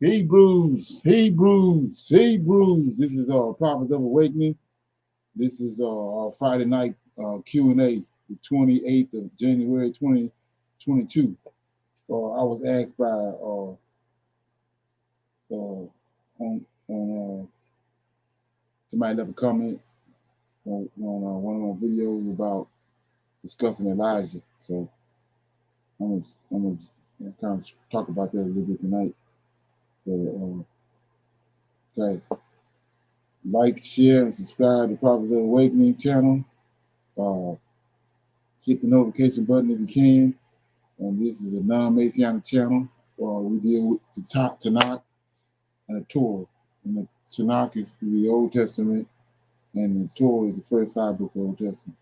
Hebrews. This is Prophets of Awakening. This is our Friday night Q&A, the 28th of January 2022. I was asked by somebody left a comment on one of my videos about discussing Elijah. So I'm gonna kind of talk about that a little bit tonight. So, guys, like, share, and subscribe to Prophets of Awakening channel. Hit the notification button if you can. And this is a non-Messianic channel. We deal with the Tanakh and the Torah. And the Tanakh is the Old Testament, and the Torah is the first 5 books of the Old Testament.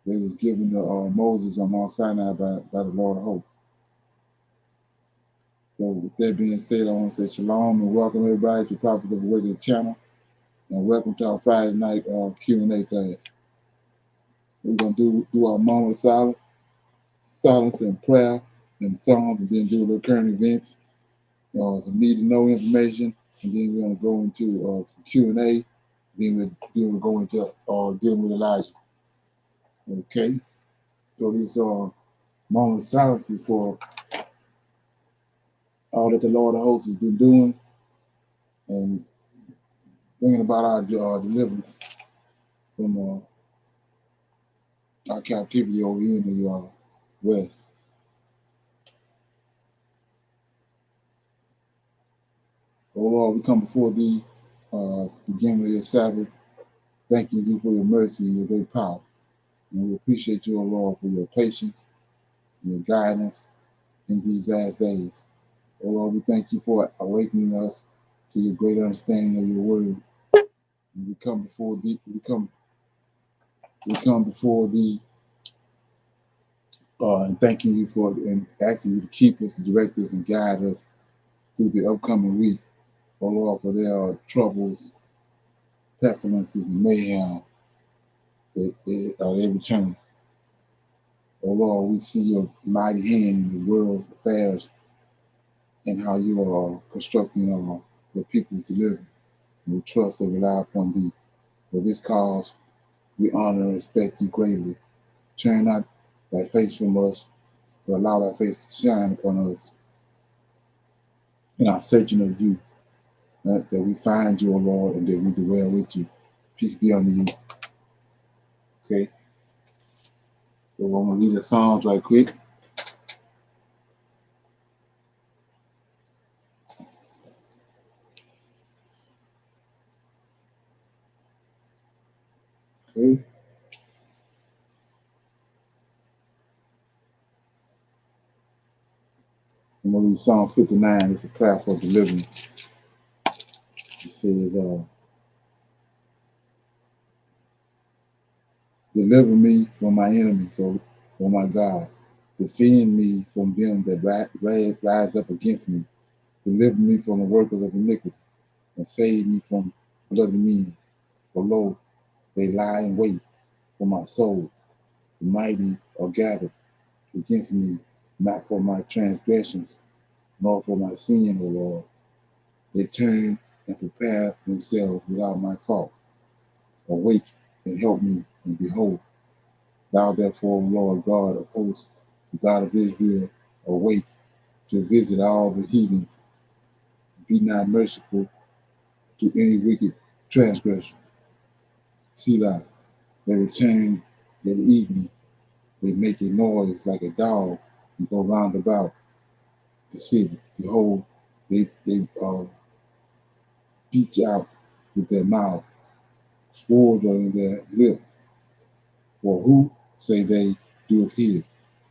They was given to Moses on Mount Sinai by the Lord of Hope. So with that being said, I want to say shalom and welcome everybody to Prophets of Awakening channel. And welcome to our Friday night Q&A class. We're going to do our moment of silence and prayer and songs, and then do a little current events, some need to know information, and then we're going to go into some Q&A. Then we'll go into dealing with Elijah. Okay? So this moment of silence is for all that the Lord of Hosts has been doing and bringing about our deliverance from our captivity over here in the West. Oh Lord, we come before Thee, beginning of your Sabbath, thanking You for Your mercy and Your great power. And we appreciate You, O Lord, for Your patience and Your guidance in these last days. Oh Lord, we thank You for awakening us to Your great understanding of Your word. And we come before Thee, we come before Thee, and thanking You for and asking You to keep us, to direct us, and guide us through the upcoming week. Oh Lord, for there are troubles, pestilences, and mayhem that are every turn. Oh Lord, we see Your mighty hand in the world's affairs and how You are constructing Your people's deliverance. And we trust and rely upon Thee. For this cause, we honor and respect You greatly. Turn not Thy face from us, but allow Thy face to shine upon us in our searching of You, that we find You, O Lord, and that we dwell with You. Peace be unto You. Okay. So I'm going to read the Psalms right quick. Okay. I'm going to read Psalm 59. It's a prayer for deliverance. It says, deliver me from my enemies, O my God. Defend me from them that rise up against me. Deliver me from the workers of iniquity, and save me from bloody men. For lo, they lie in wait for my soul. The mighty are gathered against me, not for my transgressions, nor for my sin, O Lord. They turn and prepare themselves without my fault. Awake and help me, and behold, Thou therefore, Lord God of hosts, the God of Israel, awake to visit all the heathens. Be not merciful to any wicked transgression. Selah, they return in the evening. They make a noise like a dog and go round about the city. Behold, they speech out with their mouth, swords are in their lips. For who, say they, doeth hear?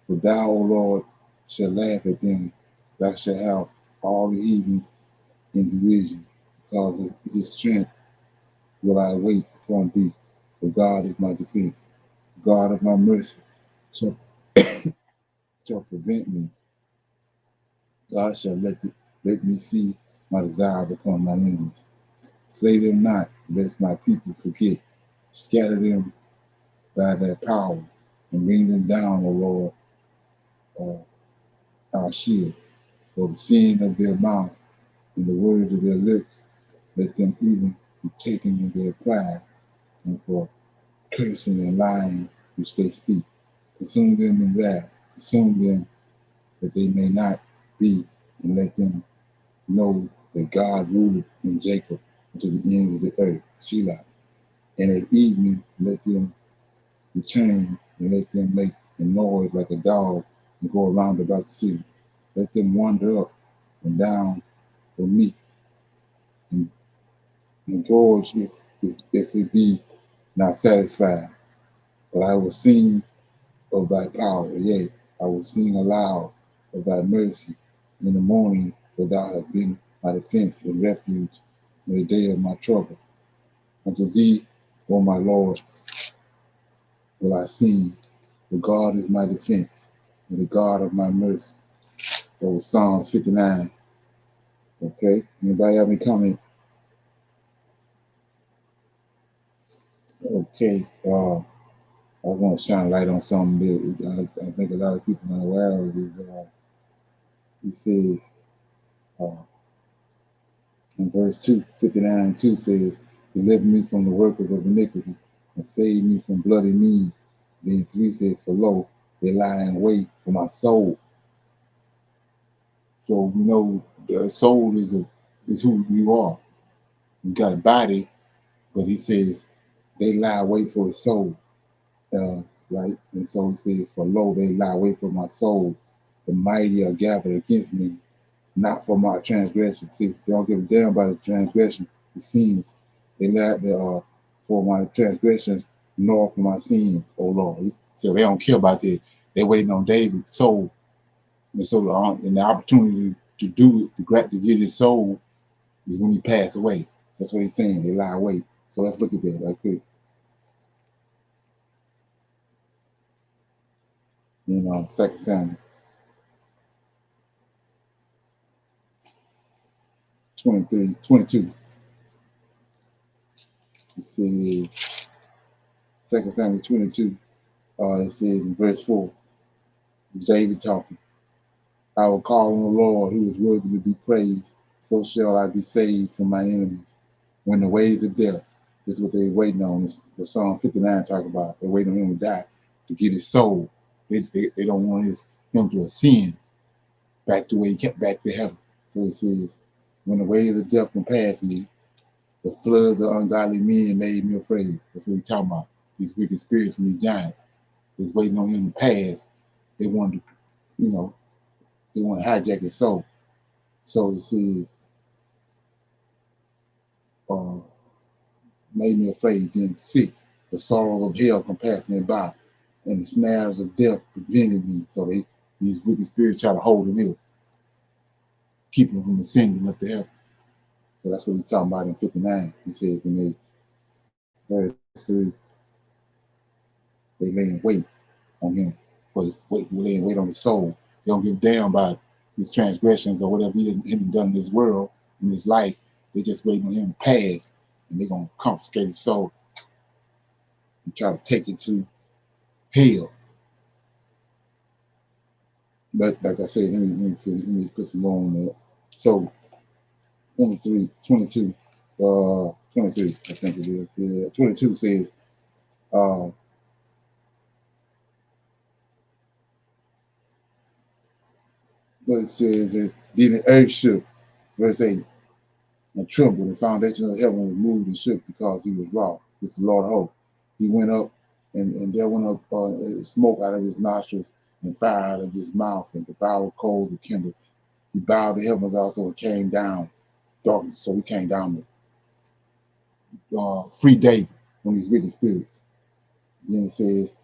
But thou, O Lord, shalt laugh at them. Thou shalt have all the heathens in derision. Because of his strength will I wait upon thee. For God is my defense. God of my mercy shall, shall prevent me. God shall let me see my desires upon my enemies. Slay them not, lest my people forget. Scatter them by their power, and bring them down, O Lord, our shield. For the sin of their mouth and the words of their lips, let them even be taken in their pride, and for cursing and lying which they speak. Consume them in wrath, consume them that they may not be, and let them know that God ruleth in Jacob unto the ends of the earth. Selah. And at evening let them return, and let them make a noise like a dog and go around about the city. Let them wander up and down for meat, and gorge if it be not satisfied. But I will sing of thy power, yea, I will sing aloud of thy mercy in the morning, for thou hast been my defense and refuge in the day of my trouble. Unto thee, O my Lord, will I sing, for God is my defense and the God of my mercy. That was Psalms 59. Okay, anybody have any comment? Okay, I was going to shine a light on something that I think a lot of people are aware of. Is he says in verse 2, 59:2 says, deliver me from the workers of iniquity and save me from bloody means. Then 3 says, for lo, they lie in wait for my soul. So you know the soul is who you are. You got a body, but he says they lie wait for his soul. Right? And so he says, for lo, they lie wait for my soul. The mighty are gathered against me, not for my transgression. See, they don't give a damn about the transgression, the sins. They lie for my transgressions, nor for my sins, oh Lord. So they don't care about that. They're waiting on David's soul. And so and the opportunity to do it, to get his soul, is when he passed away. That's what he's saying. They lie away. So let's look at that right quick. You know, 2 Samuel 22. It says 2 Samuel 22. It says in verse 4, David talking. I will call on the Lord who is worthy to be praised. So shall I be saved from my enemies. When the ways of death, this is what they're waiting on. This the Psalm 59 talk about. They're waiting on him to die to get his soul. They don't want him to ascend back to where he kept back to heaven. So it says, when the waves of death compassed me, the floods of ungodly men made me afraid. That's what he's talking about. These wicked spirits and these giants. Just waiting on him to pass. They want to, they want to hijack his soul. So it says, uh, made me afraid. Then 6, the sorrows of hell compassed me by, and the snares of death prevented me. So these wicked spirits try to hold him ill, keep him from ascending up to heaven. So that's what he's talking about in 59. He says when verse 3, they lay in wait on him for his lay in wait on his soul. They don't give a damn about his transgressions or whatever he done in this world, in his life. They just waiting on him to pass, and they're gonna confiscate his soul and try to take it to hell. But like I said, let me put some more on that. So 22, 23, I think it is. Yeah, 22 says, but it says that then the earth shook, verse 8, and trembled, the foundation of heaven was moved and shook because he was wroth. This is the Lord of hosts. He went up, and there went up smoke out of his nostrils, and fire out of his mouth, and devoured coals were kindled. He bowed the heavens also and came down darkness, so he came down free David from these wicked spirits. Then it says,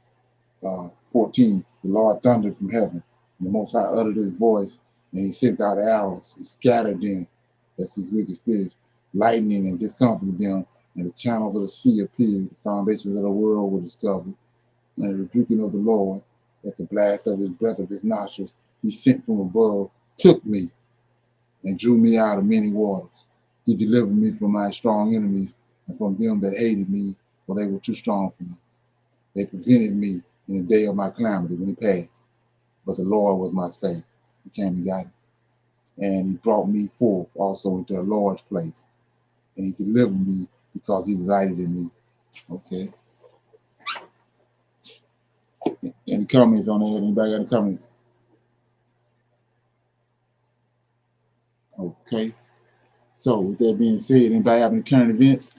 14, the Lord thundered from heaven, and the Most High uttered his voice, and he sent out arrows, and scattered them, that's these wicked spirits, lightning and discomfited them, and the channels of the sea appeared, the foundations of the world were discovered, and the rebuking of the Lord, at the blast of his breath of his nostrils, he sent from above, took me, and drew me out of many waters. He delivered me from my strong enemies, and from them that hated me, for they were too strong for me. They prevented me in the day of my calamity when it passed. But the Lord was my stay. He came and got it. And he brought me forth also into a large place. And he delivered me because he delighted in me. Okay. Any comments on that? Anybody got any comments? Okay. So with that being said, anybody have any current events?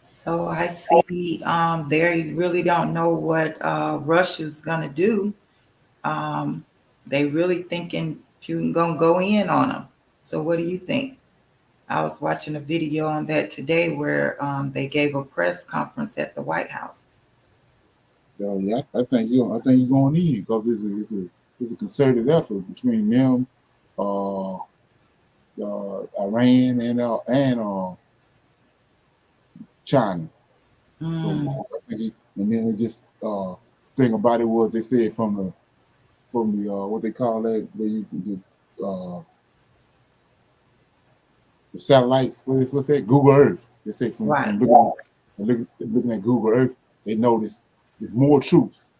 So I see they really don't know what Russia's gonna do. Um, they really thinking Putin gonna go in on them. So what do you think? I was watching a video on that today where they gave a press conference at the White House. Yeah, I think you're going in because it's a concerted effort between them, uh, Iran and China. So Mm, I think and then it just the thing about it was they said from the what they call that where you the satellites what's that Google Earth. They say right. from looking at Google Earth, they noticed there's more troops.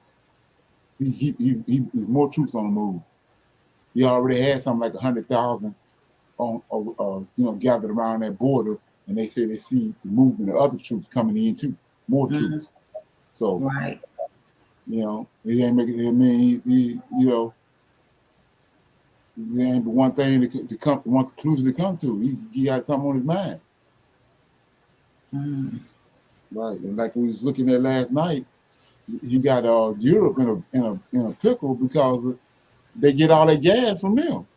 He's more troops on the move. He already had something like 100,000 on gathered around that border, and they say they see the movement of other troops coming in too, more Mm, troops. So right. he ain't making. I mean, there ain't but one thing to come, one conclusion to come to. He got something on his mind, Mm, right? And like we was looking at last night, he got Europe in a pickle because they get all their gas from them.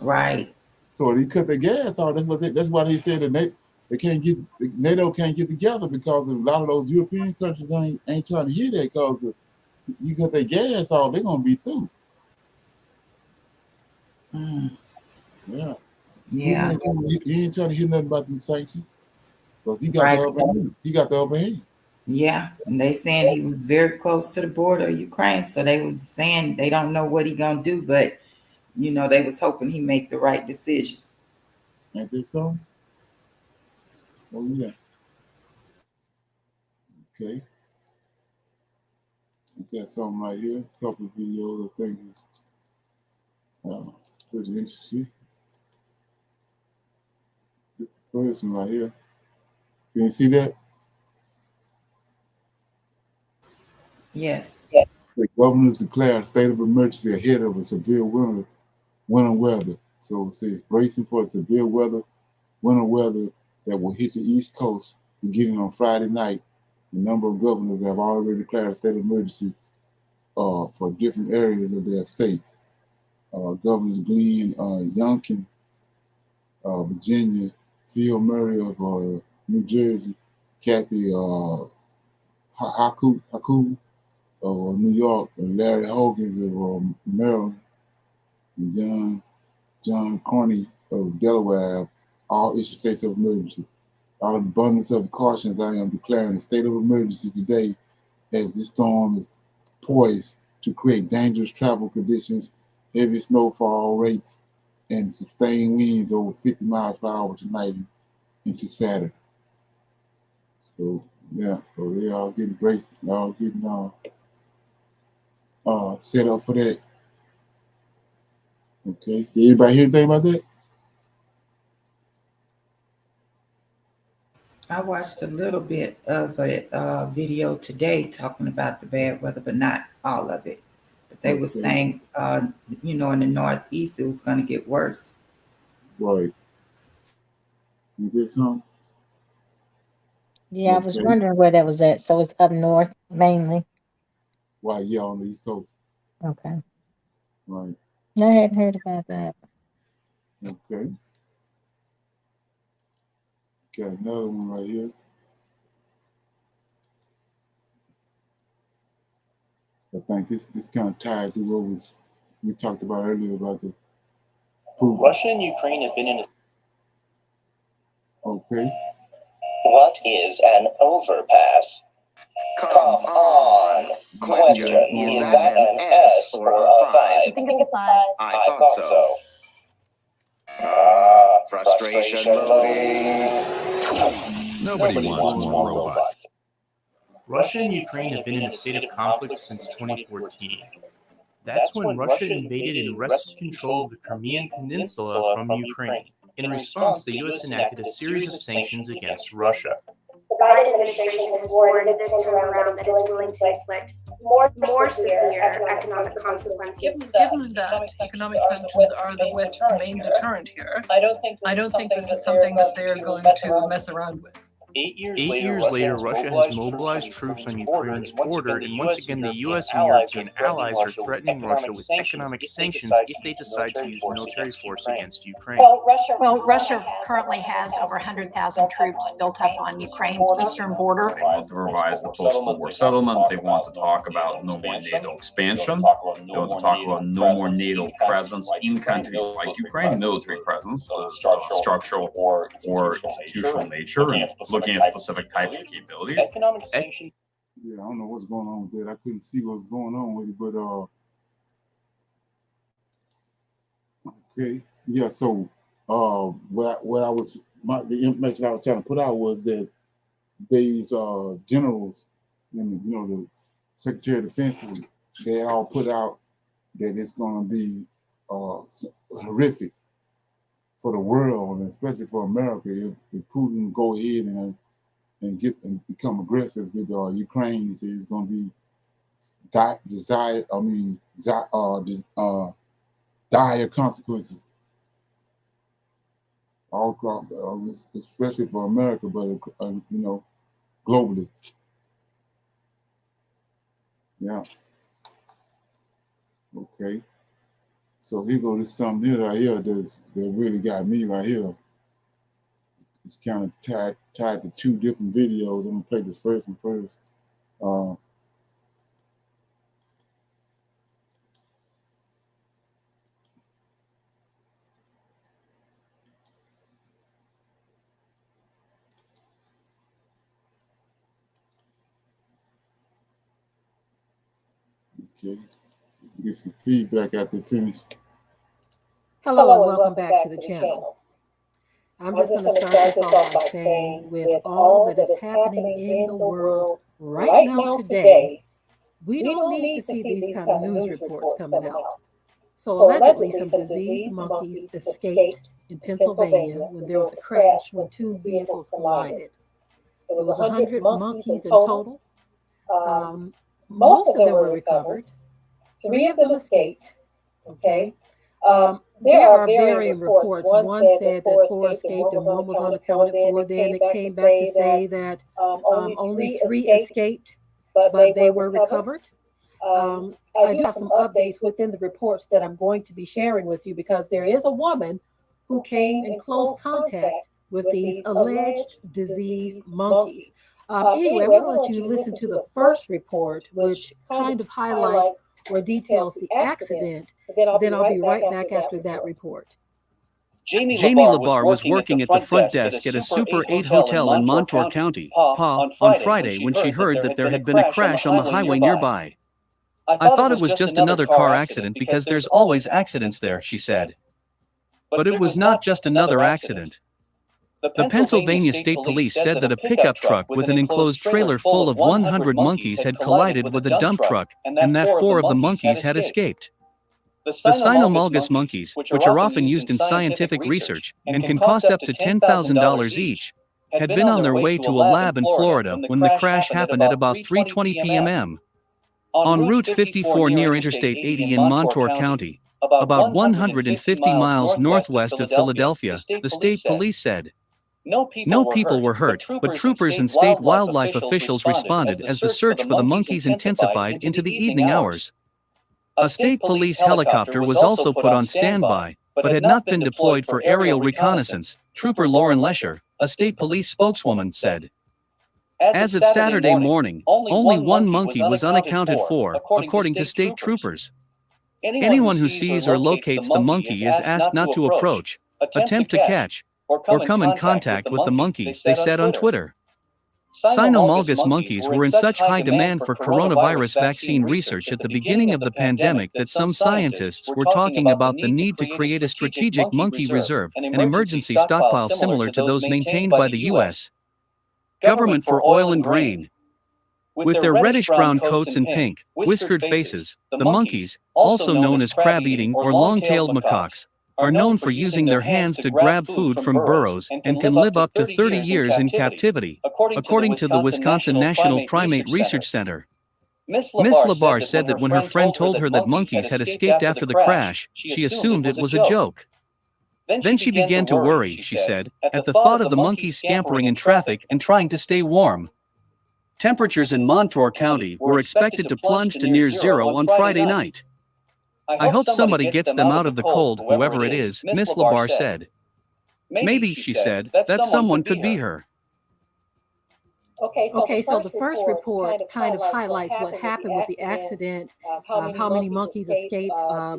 right. So he cut their gas off. That's why they said that they can't get NATO can't get together because a lot of those European countries ain't trying to hear that because you cut their gas off, they're gonna be through. Mm, Yeah, yeah. he ain't trying to hear nothing about these sanctions because he got the Right. upper hand. He got the upper hand. Yeah. And they saying he was very close to the border of Ukraine, so they was saying they don't know what he gonna do, but they was hoping he make the right decision. Ain't this so? Oh yeah. Okay. We got something right here. A couple of videos I think is pretty interesting. This person right here. Can you see that? Yes. The governors declare a state of emergency ahead of a severe winter weather. So it says bracing for severe winter weather that will hit the East Coast beginning on Friday night. A number of governors have already declared a state of emergency for different areas of their states. Governor Glenn Youngkin, Virginia, Phil Murray of New Jersey, Kathy Haku of New York, and Larry Hogan of Maryland, and John Carney of Delaware have all issued states of emergency. Out of abundance of cautions, I am declaring a state of emergency today as this storm is poised to create dangerous travel conditions, heavy snowfall rates, and sustained winds over 50 miles per hour tonight into Saturday. So, yeah, so they all getting braced, all getting set up for that. Okay. Anybody hear anything about that? I watched a little bit of a video today talking about the bad weather, but not all of it. But they were Okay. saying, in the Northeast, it was going to get worse. Right. You get some? Yeah, I was Okay. wondering where that was at. So it's up north mainly. Why, yeah, on the East Coast. Okay. Right. I hadn't heard about that. Okay. Got another one right here. I think this kind of tied to what we talked about earlier about the Putin. Russia and Ukraine have been in a... Okay. What is an overpass? Come on. Question, is that an S or a 5? I think it's a 5. I thought so. Frustration loading. Nobody wants more robots. Russia and Ukraine have been in a state of conflict since 2014. That's when Russia invaded and wrested control of the Crimean Peninsula from Ukraine. In response, the U.S. enacted a series of sanctions against Russia. The Biden administration has warned this time around that it's willing to inflict more severe economic consequences. Given that economic sanctions are the West's main deterrent here, I don't think this is something that they're going to mess around with. 8 years later, Russia has mobilized troops on Ukraine's border, and once again the U.S. and European allies are threatening Russia with economic sanctions if they decide to use military force against Ukraine. Well, Russia currently has over 100,000 troops built up on Ukraine's eastern border. They want to revise the post-war settlement. They want to talk about no more NATO expansion. They want to talk about no more NATO presence in countries like Ukraine, military presence, structural or institutional nature, and looking at specific types of capabilities. Economic sanctions. Yeah, I don't know what's going on with that. I couldn't see what was going on with it, but okay. Yeah, so the information I was trying to put out was that these generals and the Secretary of Defense, they all put out that it's going to be horrific for the world, and especially for America, if Putin go ahead and become aggressive with Ukraine. He says it's going to be dire consequences, all across, especially for America, but globally. Yeah. Okay. So here goes something here right here that really got me right here. It's kind of tied to two different videos. I'm gonna play the first one first. Okay, get some feedback after finish. Hello and welcome back to the channel. I'm just going to start this off by saying, with all that is happening in the world right now today, we don't need to see these kind of news reports coming out. So allegedly, some diseased monkeys escaped in Pennsylvania when there was a crash when two vehicles collided. There was 100 monkeys in total. Most of them were recovered. 3 of them escaped. Okay. There are varying reports. One said that 4 escaped and 1 was unaccounted for. Then it came back to say that only 3 escaped, but they were recovered. I do have some updates within the reports that I'm going to be sharing with you, because there is a woman who came in close contact with these alleged diseased monkeys. Anyway, I'm going to let you listen to the first report, which kind of highlights or details the accident. Then I'll be right back after that report. Jamie Labar was working at the front desk at a Super 8 hotel in Montour County, PA, on Friday when she heard that there had been a crash on the highway nearby. I thought it was just another car accident because there's always accidents there, she said. But it was not just another accident. The Pennsylvania State Police said that a pickup truck with an enclosed trailer full of 100 monkeys had collided with a dump truck, and that 4 of the monkeys had escaped. The cynomolgus monkeys, which are often used in scientific research and can cost up to $10,000 each, had been on their way to a lab in Florida when the crash happened at about 3:20 p.m. on Route 54 near Interstate 80 in Montour County, about 150 miles northwest of Philadelphia, the state police said. No people were hurt, but troopers and state wildlife officials responded as the search for the monkeys intensified into the evening hours. A state police helicopter was also put on standby, but had not been deployed for aerial reconnaissance, Trooper Lauren Lesher, a state police spokeswoman said. As of Saturday morning, only one monkey was unaccounted for, according to state troopers. Anyone who sees or locates the monkey is asked not to approach, attempt to catch, or come in contact with the monkey, they said on Twitter. Cynomolgus monkeys were in such high demand for coronavirus vaccine research at the beginning of the pandemic that some scientists were talking about the need to create a strategic monkey reserve, an emergency stockpile similar to those maintained by the U.S. government for oil and grain. With their reddish-brown coats and pink, whiskered faces, the monkeys, also known as crab-eating or long-tailed macaques, are known for using their hands to grab food from burrows and can live up to 30 years in captivity, according to the Wisconsin National Primate Research Center. Ms. Labar said that when her friend told her that monkeys had escaped after the crash, she assumed it was a joke. Then she began to worry, she said, at the thought of the monkeys scampering in traffic and trying to stay warm. Temperatures in Montour County were expected to plunge to near zero on Friday night. I hope somebody gets them out of the cold, whoever it is, Ms. Labar said. Maybe, she said, that someone could be her. Okay, so the first report kind of highlights what happened with the accident, how many monkeys escaped,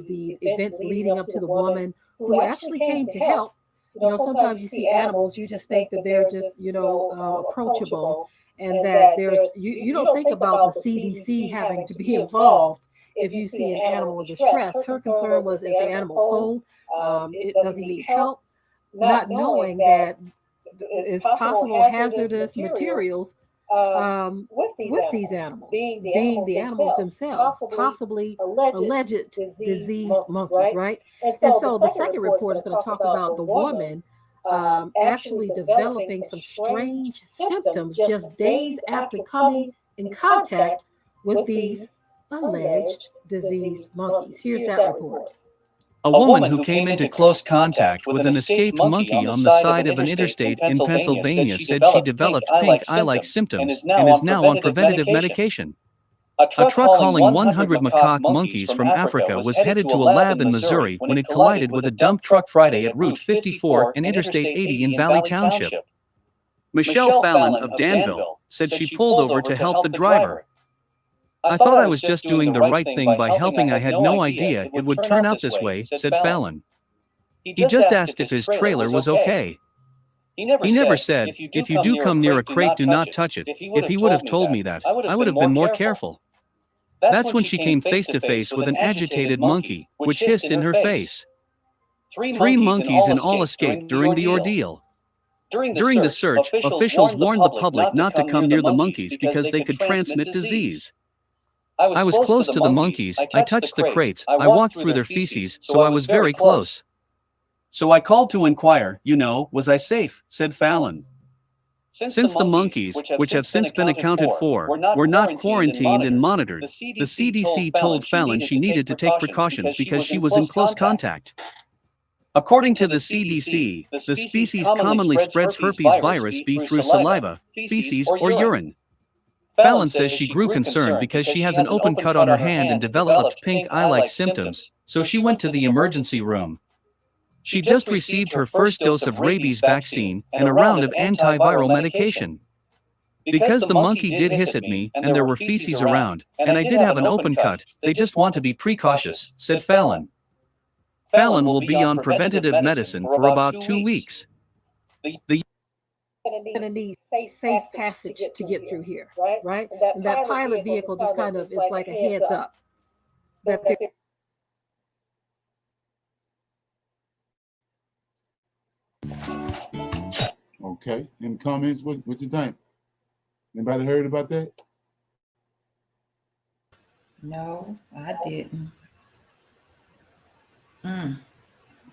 the events leading up to the woman who actually came to help. You know, sometimes you see animals, you just think that they're just, approachable, and that you don't think about the CDC having to be involved if you see an animal in distress. Her concern was, is the animal cold? Does he need help? Not knowing that it's possible hazardous materials with these animals, being the animals themselves, possibly alleged diseased monkeys, right? And so the second report is going to talk about the woman actually developing some strange symptoms just days after coming in contact with these alleged diseased monkeys. Here's that report. A woman who came into close contact with an escaped monkey on the side of an interstate in Pennsylvania said she developed pink eye-like symptoms and is now on preventative medication. A truck hauling 100 macaque monkeys from Africa was headed to a lab in Missouri when it collided with a dump truck Friday at Route 54 and Interstate 80 in Valley Township. Michelle Fallon of Danville said she pulled over to help the driver. I thought I was just doing the right thing by helping. I had no idea it would turn out this way, said Fallon. He just asked if his trailer was okay. He never said, if you do come near a crate, do not touch it. If he would have told me that, I would have been more careful. That's when she came face to face with an agitated monkey, which hissed in her face. 3 monkeys in all escaped during the ordeal. During the search, officials warned the public not to come near the monkeys because they could transmit disease. I was close to the monkeys, I touched the crates, I walked through their feces, so I was very close. So I called to inquire, was I safe, said Fallon. Since the monkeys, which have since been accounted for, were not quarantined and monitored, the CDC told Fallon she needed to take precautions because she was in close contact. According to the CDC, the species commonly spreads herpes virus B through saliva, feces, or urine. Fallon says she grew concerned because she has an open cut on her hand and developed pink eye-like symptoms, so she went to the emergency room. She just received her first dose of rabies vaccine and a round of antiviral medication. Because the monkey did hiss at me and there were feces around, and I did have an open cut, they just want to be precautious, said Fallon. Fallon will be on preventative medicine for about 2 weeks. The Going to need safe passage to get through here, right? And that pilot vehicle just kind of is like a heads up. Okay. Any comments? What you think? Anybody heard about that? No, I didn't.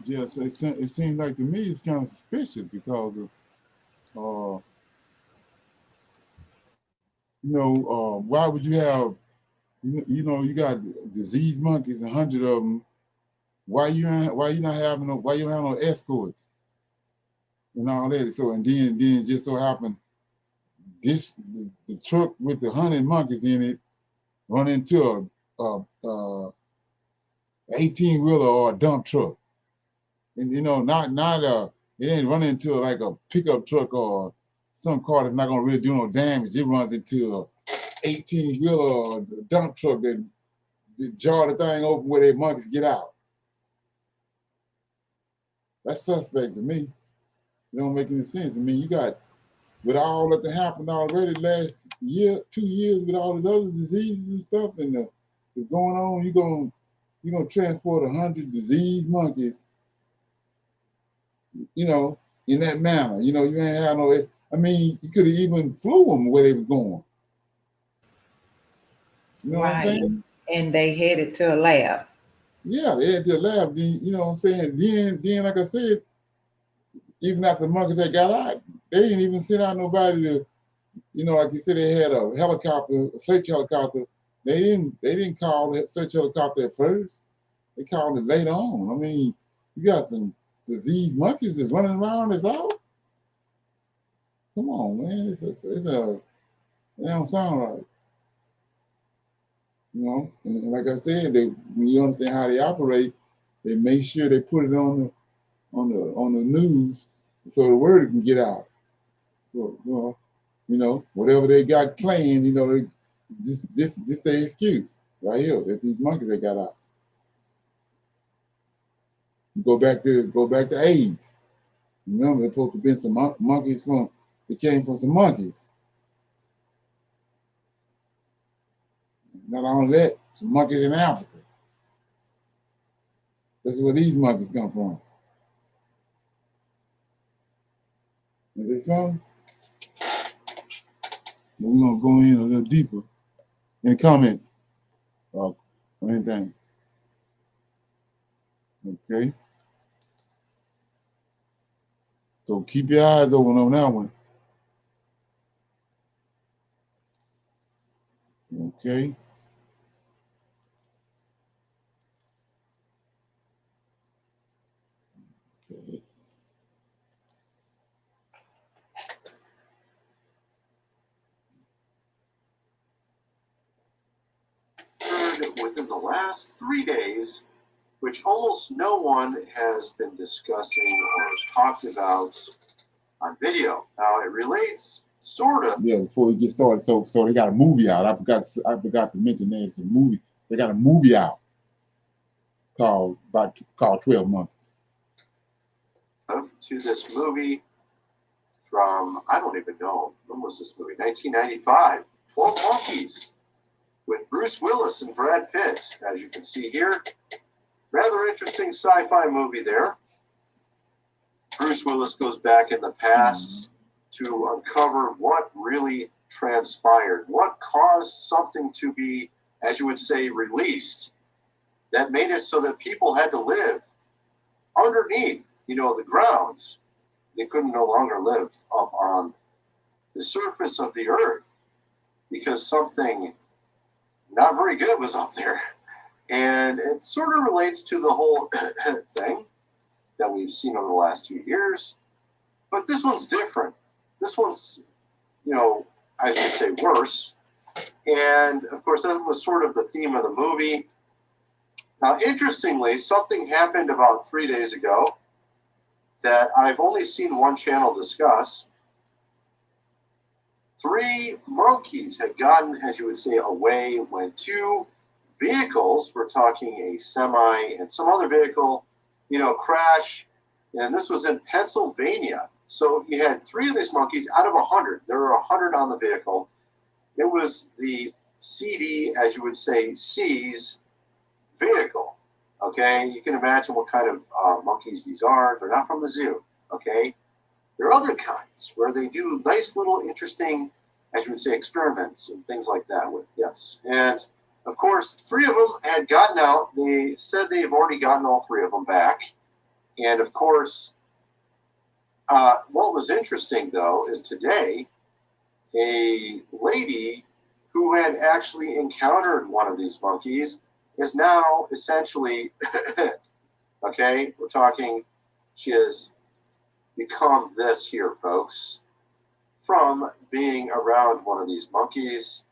Yeah, so it seems like to me it's kind of suspicious because of why would you have, you got diseased monkeys, 100 of them. Why you not having no escorts and all that? So and then just so happened the truck with the 100 monkeys in it run into a 18-wheeler or a dump truck, and not It ain't running into like a pickup truck or some car that's not gonna really do no damage. It runs into a 18-wheeler or a dump truck that jar the thing open where their monkeys get out. That's suspect to me. It don't make any sense. I mean, you got, with all that happened already last year, 2 years, with all these other diseases and stuff, and it's going on, you're gonna transport 100 diseased monkeys, you know, in that manner. You know, you ain't have no. I mean, you could have even flew them where they was going. You know what I'm saying? And they headed to a lab. Yeah, they had to a lab. Then, you know what I'm saying? Then, like I said, even after the monkeys that got out, they didn't even send out nobody to, you know, like you said, they had a helicopter, a search helicopter. They didn't call that search helicopter at first. They called it later on. I mean, you got some diseased monkeys that's running around that's out. Come on, man. It don't sound right. You know, and like I said, when you understand how they operate, they make sure they put it on the news so the word can get out. So, you know, whatever they got playing, you know, this their excuse right here that these monkeys that got out. Go back to AIDS. Remember, there's supposed to be some monkeys it came from some monkeys. Not only that, some monkeys in Africa. That's where these monkeys come from. Is there something? We're gonna go in a little deeper in the comments or anything. Okay. So keep your eyes open on that one. Okay. Within the last 3 days, which almost no one has been discussing or talked about on video. Now it relates sort of. Yeah, before we get started, so they got a movie out. I forgot to mention that it's a movie. They got a movie out called 12 Monkeys. To this movie from, I don't even know, when was this movie? 1995, 12 Monkeys, with Bruce Willis and Brad Pitt, as you can see here. Rather interesting sci-fi movie there. Bruce Willis goes back in the past to uncover what really transpired, what caused something to be, as you would say, released, that made it so that people had to live underneath, you know, the ground. They couldn't no longer live up on the surface of the earth because something not very good was up there. And it sort of relates to the whole thing that we've seen over the last 2 years. But this one's different. This one's, you know, I should say worse. And, of course, that was sort of the theme of the movie. Now, interestingly, something happened about 3 days ago that I've only seen one channel discuss. 3 monkeys had gotten, as you would say, away when 2 vehicles, we're talking a semi and some other vehicle, you know, crash. And this was in Pennsylvania. So you had 3 of these monkeys out of 100. There were 100 on the vehicle. It was the CD, as you would say, C's vehicle. Okay, you can imagine what kind of monkeys these are. They're not from the zoo. Okay, there are other kinds where they do nice little interesting, as you would say, experiments and things like that with, yes. And of course, 3 of them had gotten out. They said they've already gotten all 3 of them back. And of course, what was interesting, though, is today, a lady who had actually encountered one of these monkeys is now essentially, okay, we're talking, she has become this here, folks, from being around one of these monkeys.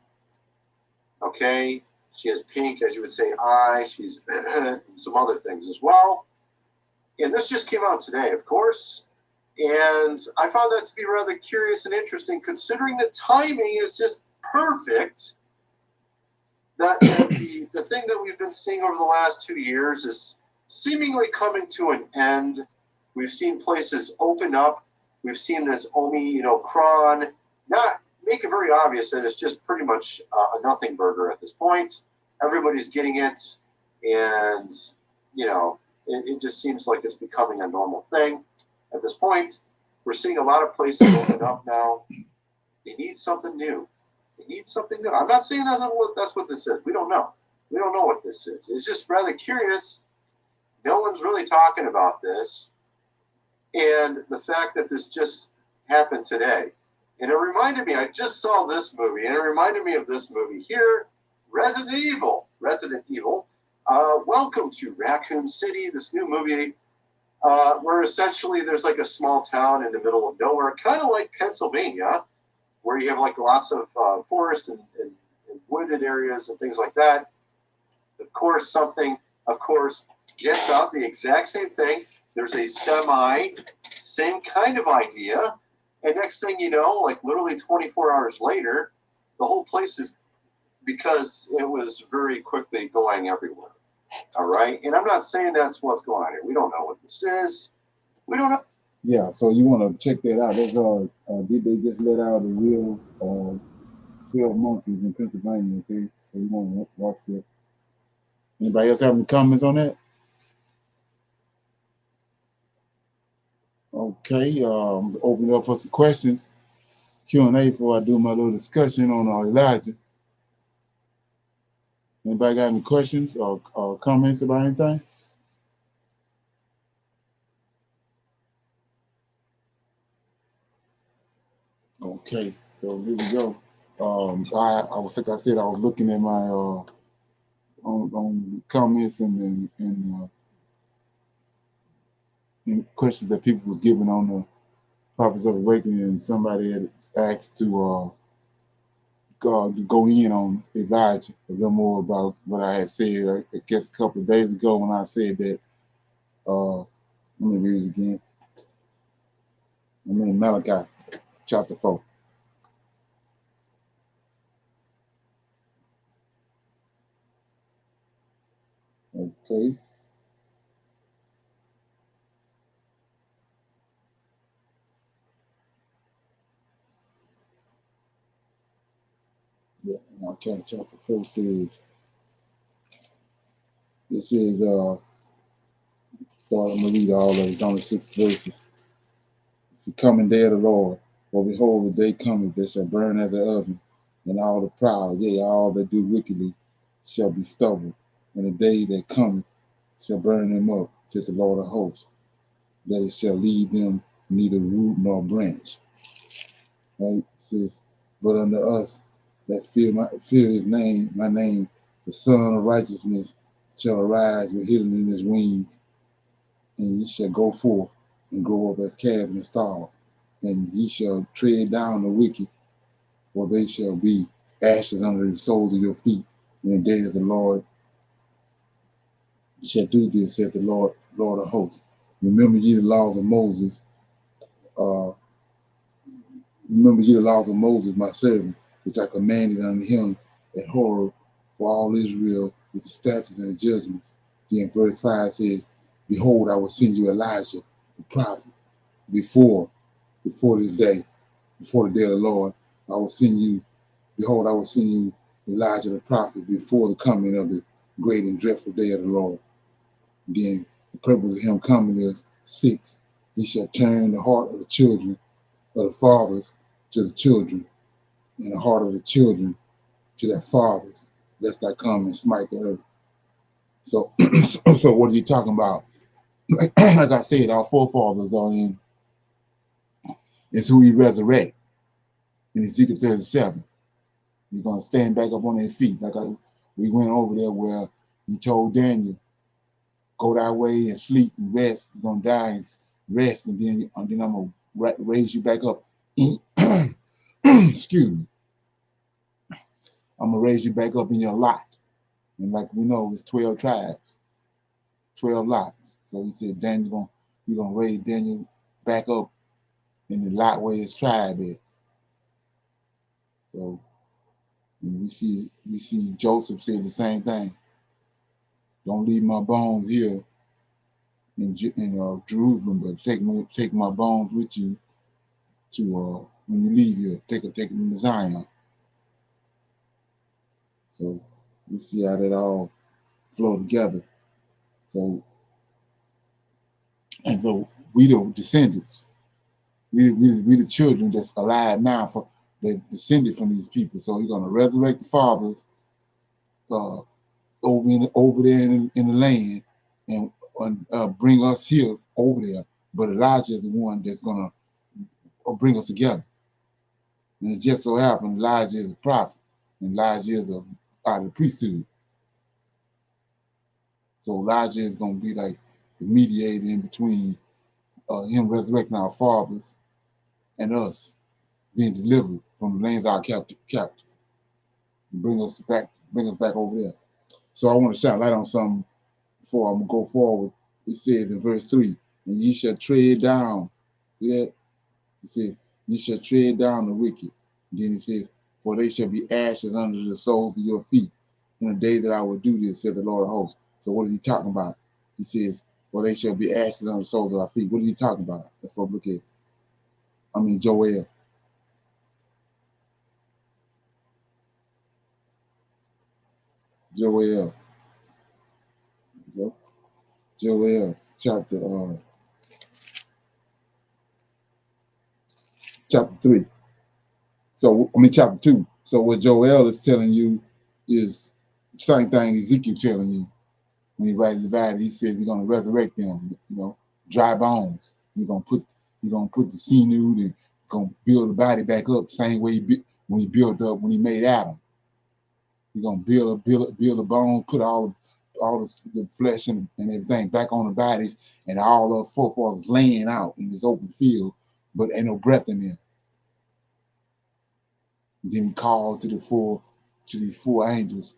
Okay, she has pink, as you would say, eye. She's some other things as well. And this just came out today, of course. And I found that to be rather curious and interesting, considering the timing is just perfect. That the thing that we've been seeing over the last 2 years is seemingly coming to an end. We've seen places open up. We've seen this Omicron not make it very obvious that it's just pretty much a nothing burger at this point. Everybody's getting it, and it just seems like it's becoming a normal thing. At this point, we're seeing a lot of places open up now. They need something new. They need something new. I'm not saying that's what this is. We don't know. We don't know what this is. It's just rather curious. No one's really talking about this. And the fact that this just happened today. And it reminded me, I just saw this movie, and it reminded me of this movie here, Resident Evil. Welcome to Raccoon City, this new movie where essentially there's like a small town in the middle of nowhere, kind of like Pennsylvania, where you have like lots of forest and wooded areas and things like that. Of course, something gets out, the exact same thing. There's a same kind of idea. And next thing you know, like literally 24 hours later, the whole place is, because it was very quickly going everywhere. All right? And I'm not saying that's what's going on here. We don't know what this is. We don't know. Yeah, so you want to check that out. That's did they just let out the real 12 monkeys in Pennsylvania, okay? So you want to watch it. Anybody else have any comments on that? Okay, I'm just opening up for some questions. Q&A before I do my little discussion on Elijah. Anybody got any questions or comments about anything? Okay, so here we go. I was like I said, I was looking at my on comments and questions that people was giving on the Prophets of Awakening, and somebody had asked to go in on Elijah a little more about what I had said. I guess a couple of days ago when I said that. Let me read it again. I'm in Malachi chapter 4. Okay. Yeah, Malachi chapter 4 says, it says, I'm going to read all of it. It's only 6 verses. It's the coming day of the Lord. For behold, the day cometh that shall burn as an oven, and all the proud, yea, all that do wickedly, shall be stubble. And the day that cometh shall burn them up, saith the Lord of hosts, that it shall leave them neither root nor branch. Right? It says, but unto us that fear his name, my name, the Son of Righteousness shall arise with healing in his wings, and ye shall go forth and grow up as calves in the stall, and ye shall tread down the wicked, for they shall be ashes under the soles of your feet. In the day of the Lord shall do this, saith the Lord of hosts. Remember ye the laws of Moses. Remember ye the laws of Moses, my servant, which I commanded unto him at Horeb for all Israel, with the statutes and the judgments. Then verse 5 says, behold, I will send you Elijah, the prophet, before this day, before the day of the Lord. I will send you, behold, I will send you Elijah the prophet before the coming of the great and dreadful day of the Lord. Then the purpose of him coming is 6. He shall turn the heart of the children, of the fathers, to the children, and the heart of the children to their fathers, lest I come and smite the earth. So, so what are you talking about? Like I said, our forefathers are in. It's who he resurrected in Ezekiel 37. You're going to stand back up on their feet. We went over there where he told Daniel, go that way and sleep and rest. You're going to die and rest, and then I'm going to raise you back up. Excuse me. I'm going to raise you back up in your lot. And like we know, it's 12 tribes, 12 lots. So he said, Daniel, you're going to raise Daniel back up in the lot where his tribe is. So we see Joseph say the same thing. Don't leave my bones here in Jerusalem, but take my bones with you to when you leave here. Take them to Zion. So we see how that all flow together. So we the descendants, we the children that's alive now that descended from these people. So he's gonna resurrect the fathers over there in the land and bring us here over there. But Elijah is the one that's gonna bring us together. And it just so happened Elijah is a prophet, and Elijah is out of the priesthood. So Elijah is gonna be like the mediator in between him resurrecting our fathers and us being delivered from the lands of our captives. Bring us back over there. So I want to shine light on something before I'm gonna go forward. It says in verse 3, and ye shall tread down. See that? It says, ye shall tread down the wicked. And then it says, for they shall be ashes under the soles of your feet in the day that I will do this, said the Lord of hosts. So what is he talking about? He says, for they shall be ashes under the soles of our feet. What is he talking about? Let's go look at it. I mean, Joel. Joel chapter 3. So I mean chapter 2. So what Joel is telling you is the same thing Ezekiel telling you when he writes the divided. He says he's gonna resurrect them, dry bones. He's gonna put the sinew and gonna build the body back up the same way when he built up when he made Adam. He's gonna build a bone, put all the flesh and everything back on the bodies, and all the forefathers laying out in this open field, but ain't no breath in them. And then he called to these four angels,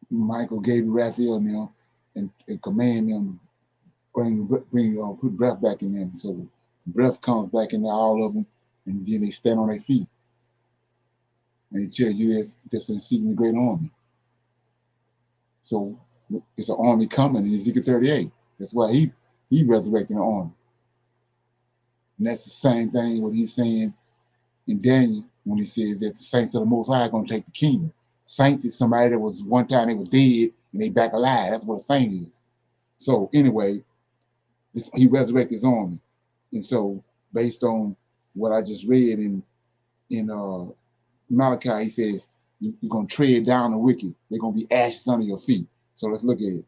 Michael, Gabriel, Raphael, and them, and command them to put breath back in them. So breath comes back into all of them, and then they stand on their feet. And they tell you that's an exceedingly great army. So it's an army coming in Ezekiel 38. That's why he resurrecting an army. And that's the same thing what he's saying in Daniel when he says that the saints of the Most High are going to take the kingdom. Saints is somebody that was one time they were dead and they back alive. That's what a saint is. So anyway, he resurrected his army. And so based on what I just read in Malachi, he says, you're going to tread down the wicked. They're going to be ashes under your feet. So let's look at it.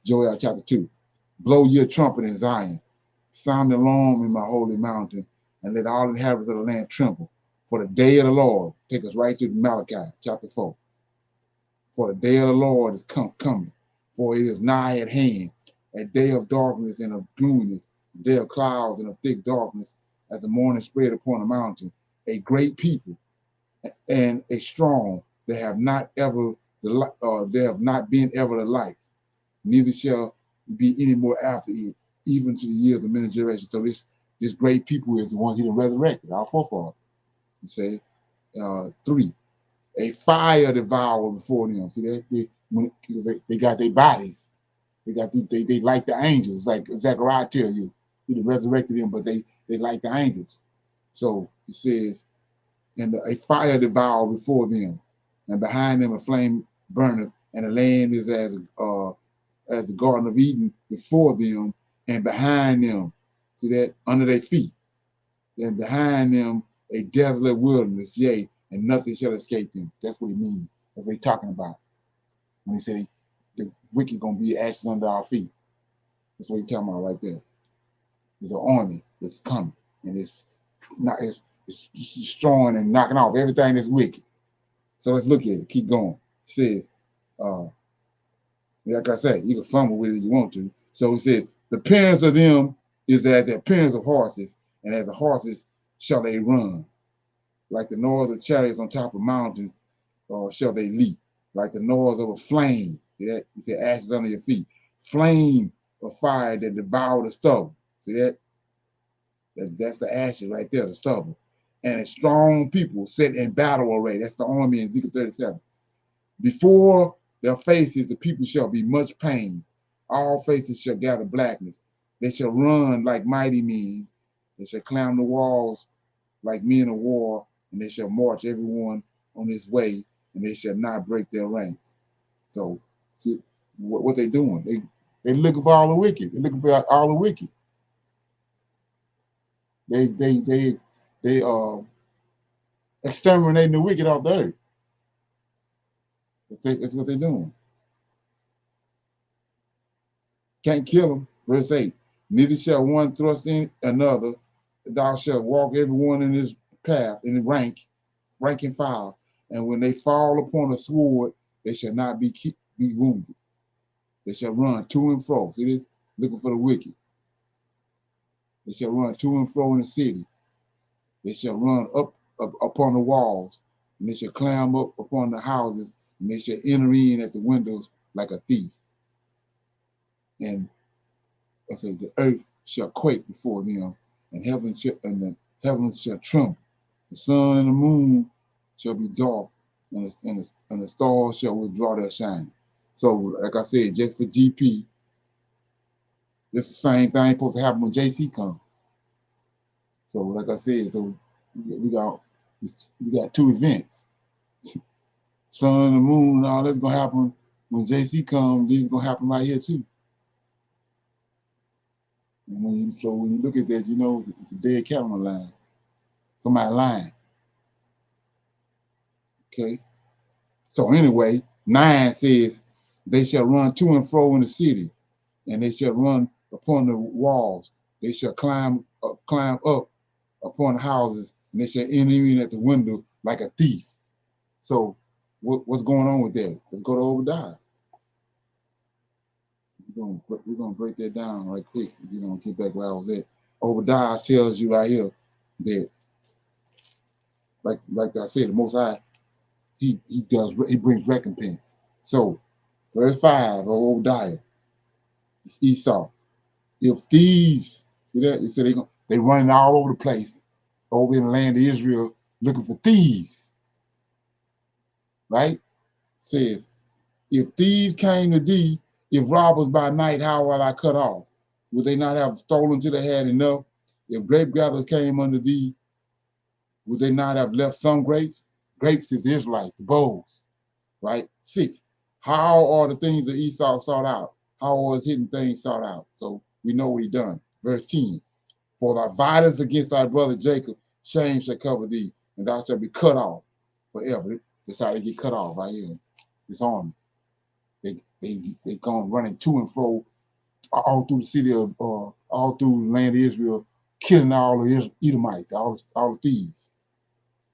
Joel chapter 2. Blow your trumpet in Zion. Sound the alarm in my holy mountain, and let all the inhabitants of the land tremble. For the day of the Lord, take us right to Malachi chapter 4. For the day of the Lord is coming, for it is nigh at hand, a day of darkness and of gloominess, a day of clouds and of thick darkness, as the morning spread upon the mountain. A great people and a strong, they have not been ever the like, neither shall be any more after it, even to the years of many generations. So this great people is the ones he resurrected, our forefathers. You say 3, a fire devoured before them. See that they got their bodies, they like the angels, like Zechariah tell you, he resurrected them, but they like the angels. So it says, and a fire devoured before them, and behind them a flame burneth, and the land is as the Garden of Eden before them, and behind them, see that, under their feet, and behind them a desolate wilderness, yea, and nothing shall escape them. That's what he means. That's what he's talking about when he said the wicked gonna be ashes under our feet. That's what he's talking about right there. There's an army that's coming, and it's destroying and knocking off everything that's wicked. So let's look at it. Keep going. It says, like I said, you can fumble with it if you want to. So it says, the appearance of them is as the appearance of horses, and as the horses shall they run. Like the noise of chariots on top of mountains, shall they leap. Like the noise of a flame. See that? He said, ashes under your feet. Flame of fire that devour the stubble. See that? That's the ashes right there, the stubble. And a strong people set in battle array. That's the army in Ezekiel 37. Before their faces, the people shall be much pain. All faces shall gather blackness. They shall run like mighty men. They shall climb the walls like men of war, and they shall march everyone on his way, and they shall not break their ranks. So, see, what they doing? They looking for all the wicked. They're looking for all the wicked. They exterminating the wicked off the earth. That's what they're doing. Can't kill them. Verse 8. Neither shall one thrust in another. Thou shalt walk everyone in his path, in the rank and file. And when they fall upon a sword, they shall not be wounded. They shall run to and fro. See this? Looking for the wicked. They shall run to and fro in the city. They shall run up upon the walls, and they shall climb up upon the houses, and they shall enter in at the windows like a thief. And I say the earth shall quake before them, and the heavens shall tremble. The sun and the moon shall be dark, and the stars shall withdraw their shine. So, like I said, just for GP, it's the same thing supposed to happen when JC comes. So, like I said, so we got two events. Sun and the moon and all that's gonna happen when JC comes. This is gonna happen right here too. And so when you look at that, you know it's a dead cat on the line. Somebody lying. Okay. So anyway, 9 says, they shall run to and fro in the city, and they shall run upon the walls. They shall climb up upon the houses, and they shall enter in at the window like a thief. So what's going on with that? Let's go to Obadiah. We're gonna break that down right quick. Get back where I was at. Obadiah tells you right here that, like I said, the Most High, he brings recompense. So, verse 5 of Obadiah, it's Esau. If thieves, see that? They said they running all over the place, over in the land of Israel, looking for thieves. Right? Says, if thieves came to thee, if robbers by night, how will I cut off? Would they not have stolen till they had enough? If grape gatherers came unto thee, would they not have left some grapes? Grapes is the Israelites, the bowls, right? 6, how are the things that Esau sought out? How are his hidden things sought out? So we know what he done. Verse 10, for thy violence against thy brother Jacob, shame shall cover thee, and thou shalt be cut off forever. That's how they get cut off right here. This army. They come running to and fro all through the city of, all through the land of Israel, killing all the Edomites, all the thieves.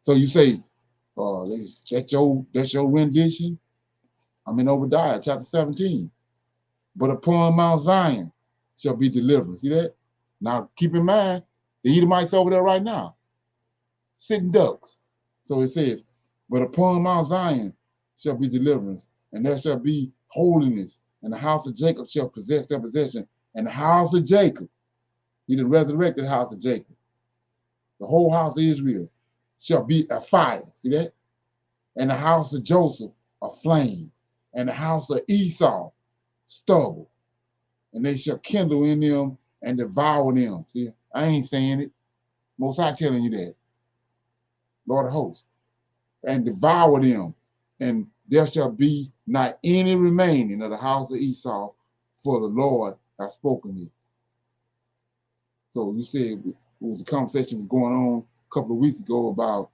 So you say, that's your rendition? I'm in Obadiah, chapter 17. But upon Mount Zion shall be deliverance. See that? Now keep in mind, the Edomites over there right now, sitting ducks. So it says, but upon Mount Zion shall be deliverance, and there shall be holiness, and the house of Jacob shall possess their possession. And the house of Jacob, the resurrected house of Jacob, the whole house of Israel, shall be a fire. See that? And the house of Joseph, a flame. And the house of Esau, stubble. And they shall kindle in them and devour them. See, I ain't saying it. Most High telling you that. Lord of hosts. And devour them. And there shall be not any remaining of the house of Esau, for the Lord has spoken it. So you said it was a conversation was going on a couple of weeks ago about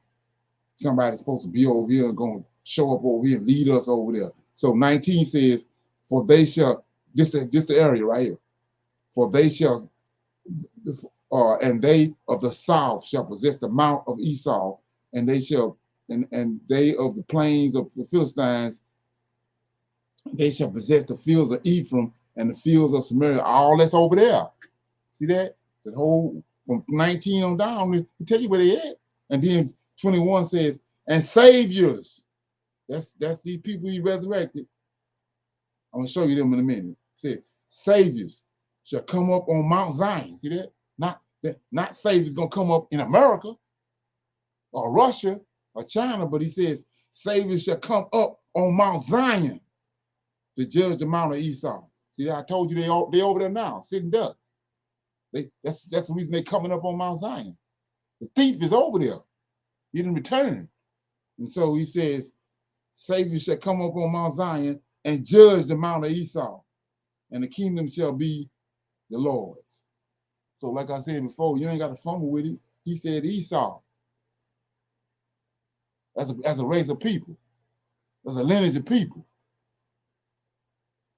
somebody supposed to be over here and going to show up over here and lead us over there. So 19 says, for they shall, this the area right here, for they shall, and they of the south shall possess the mount of Esau, and they shall, and they of the plains of the Philistines, they shall possess the fields of Ephraim and the fields of Samaria. All that's over there. See that? The whole, from 19 on down, we tell you where they at. And then 21 says, and saviors. That's these people he resurrected. I'm going to show you them in a minute. It says, saviors shall come up on Mount Zion. See that? Not that not Savior's gonna come up in America or Russia or China, but he says Savior shall come up on Mount Zion to judge the Mount of Esau. See, I told you they over there now, sitting ducks. That's the reason they're coming up on Mount Zion. The thief is over there. He didn't return. And so he says, Savior shall come up on Mount Zion and judge the Mount of Esau, and the kingdom shall be the Lord's. So like I said before, you ain't got to fumble with it. He said Esau as a race of people, as a lineage of people.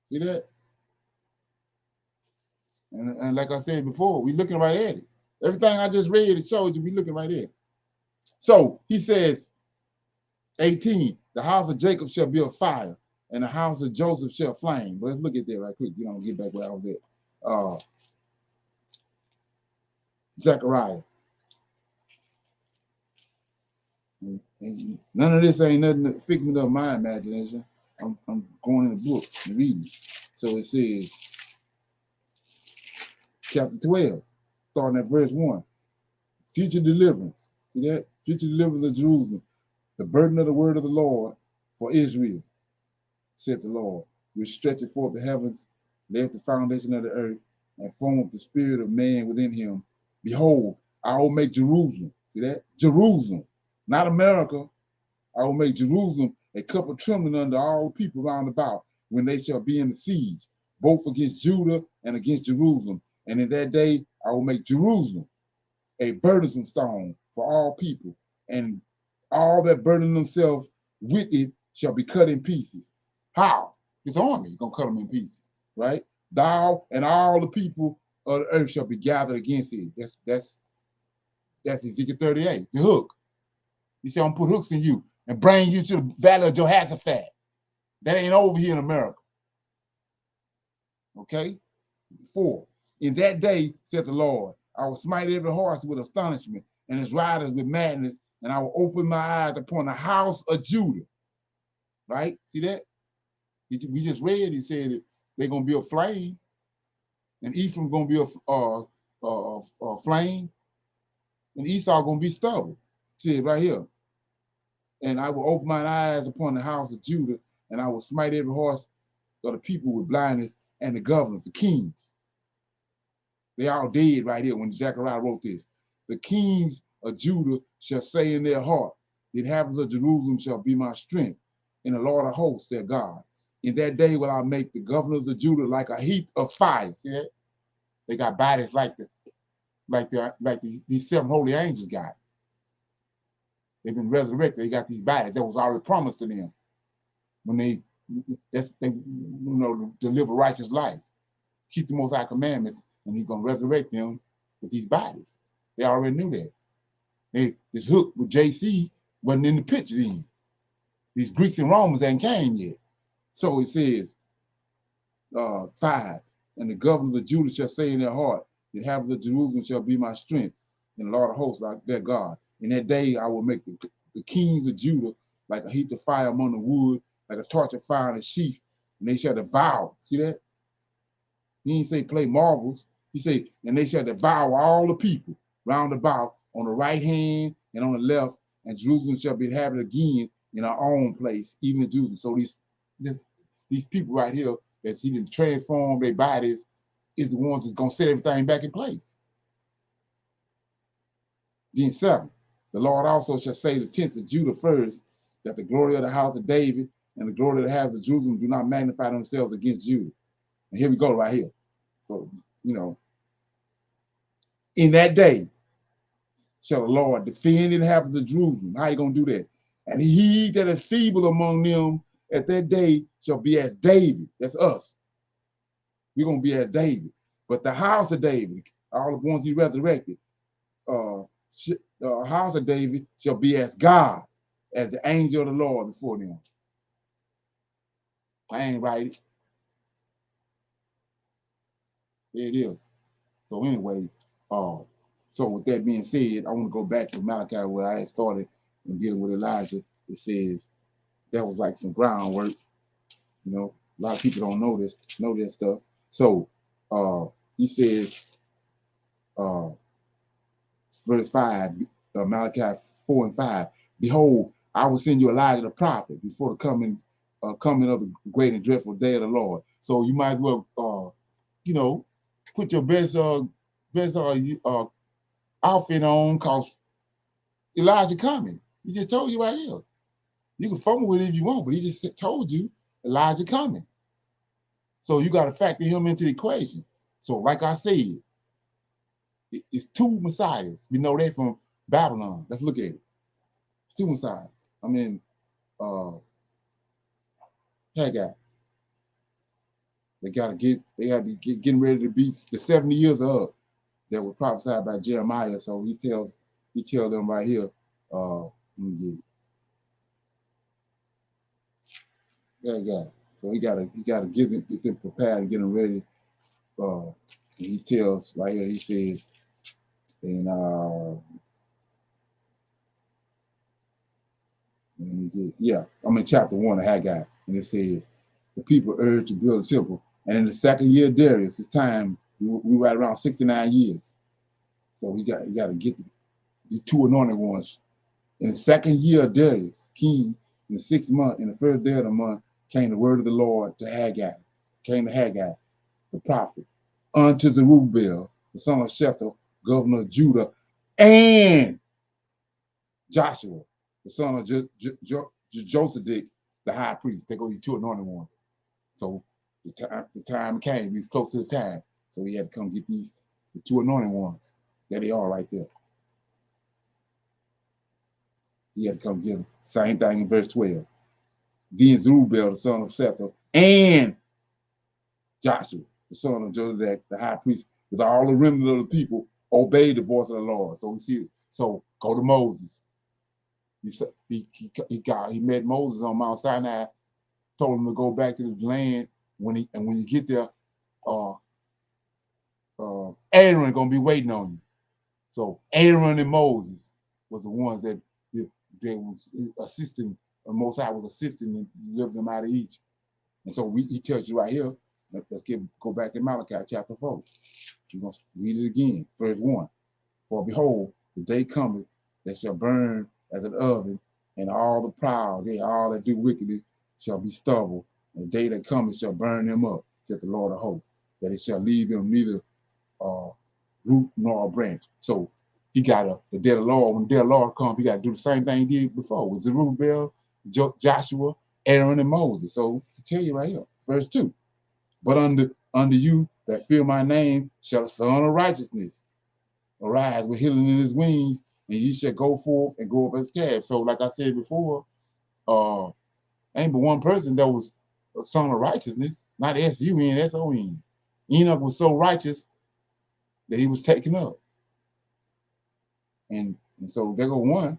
See that? And like I said before, we looking right at it. Everything I just read, it showed you, we looking right at it. So he says, 18, the house of Jacob shall be a fire, and the house of Joseph shall flame. But let's look at that right quick. You know, get back where I was at. Zechariah. And none of this ain't nothing figment of my imagination. I'm going in the book and reading. So it says, chapter 12, starting at verse 1. Future deliverance. See that? Future deliverance of Jerusalem. The burden of the word of the Lord for Israel, says the Lord, which stretcheth forth the heavens, left the foundation of the earth, and formed the spirit of man within him. Behold, I will make Jerusalem. See that? Jerusalem, not America. I will make Jerusalem a cup of trembling under all people round about, when they shall be in the siege, both against Judah and against Jerusalem. And in that day I will make Jerusalem a burdensome stone for all people, and all that burden themselves with it shall be cut in pieces. How? His army is going to cut them in pieces, right? Thou and all the people of the earth shall be gathered against it. That's Ezekiel 38, the hook. He said, I'm going to put hooks in you and bring you to the valley of Jehoshaphat. That ain't over here in America. Okay? 4. In that day, says the Lord, I will smite every horse with astonishment and his riders with madness, and I will open my eyes upon the house of Judah. Right? See that? We just read, he said they're going to be a flame, and Ephraim going to be a flame, and Esau going to be stubble. See it right here. And I will open my eyes upon the house of Judah, and I will smite every horse of the people with blindness, and the governors, the kings. They all dead right here when Zechariah wrote this. The kings of Judah shall say in their heart, the inhabitants of Jerusalem shall be my strength, and the Lord of hosts, their God. In that day will I make the governors of Judah like a heap of fire. See that? They got bodies like these 7 holy angels got. They've been resurrected. They got these bodies that was already promised to them when they deliver righteous life, keep the Most High commandments, and he's going to resurrect them with these bodies. They already knew that. This hook with JC wasn't in the picture then. These Greeks and Romans ain't came yet. So it says, 5, and the governors of Judah shall say in their heart, the inhabitants of Jerusalem shall be my strength, and the Lord of hosts like their God. In that day I will make the kings of Judah like a heap of fire among the wood, like a torch of fire in a sheaf, and they shall devour. See that? He didn't say play marbles. He said, and they shall devour all the people round about on the right hand and on the left, and Jerusalem shall be inhabited again in our own place, even in Jerusalem. So these people right here, as he didn't transform their bodies, is the ones that's going to set everything back in place. Then 7, the Lord also shall say to the tents of Judah first, that the glory of the house of David and the glory of the house of Jerusalem do not magnify themselves against Judah. And here we go right here. So, in that day shall the Lord defend the inhabitants of Jerusalem. How you going to do that? And he that is feeble among them at that day shall be as David. That's us. We're going to be as David. But the house of David, all the ones he resurrected, the house of David shall be as God, as the angel of the Lord before them. I ain't right. There it is. So anyway, so with that being said, I want to go back to Malachi where I had started in dealing with Elijah. It says that was like some groundwork. A lot of people don't know this stuff. So he says, verse 5, Malachi 4 and 5. Behold, I will send you Elijah the prophet before the coming of the great and dreadful day of the Lord. So you might as well, put your best outfit on, cause Elijah coming. He just told you right here. You can fumble with it if you want, but he just told you Elijah coming. So you got to factor him into the equation. So like I said, it's two messiahs. We know that from Babylon. Let's look at it. It's two messiahs. I mean, Haggai. They had to get getting ready to be the 70 years up that were prophesied by Jeremiah. So he tells them right here. Let me get it. Haggai. So he gotta get them prepared and get them ready. He tells right here. He says, and I'm in chapter 1 of Haggai, and it says, the people urged to build a temple, and in the second year of Darius, his time, we were at around 69 years. So he got to get the two anointed ones. In the second year of Darius, king, in the 6th month, in the first day of the month, came the word of the Lord to Haggai. Came to Haggai, the prophet, unto Zerubbabel, the son of Shepherd, governor of Judah, and Joshua, the son of Josedek, the high priest. They go to two anointed ones. So the time came. He's close to the time. So he had to come get the two anointed ones. There they are right there. He had to come get them. Same thing in verse 12. Then Zerubbabel, the son of Shepherd, and Joshua, the son of Josedek, the high priest, with all the remnant of the people, obeyed the voice of the Lord. So we see it. So go to Moses. He met Moses on Mount Sinai, told him to go back to the land. When you get there, Aaron gonna be waiting on you. So Aaron and Moses was the ones that was assisting, Most High was assisting and delivering them out of Egypt. And so he tells you right here. Let's go back to Malachi chapter 4. We're gonna read it again, verse 1. For behold, the day cometh that shall burn as an oven, and all the proud, all that do wickedly, shall be stubble. And the day that cometh shall burn them up, said the Lord of hosts, that it shall leave them neither root nor branch. So he got the day of the Lord. When the day of the Lord comes, he got to do the same thing he did before with Zerubbabel, Joshua, Aaron, and Moses. So I tell you right here, verse 2. But under you that fear my name shall the Son of Righteousness arise with healing in his wings, and he shall go forth and go up his calf. So, like I said before, ain't but one person that was a son of righteousness, not S-U-N, S-O-N. Enoch was so righteous that he was taken up. And so there go one.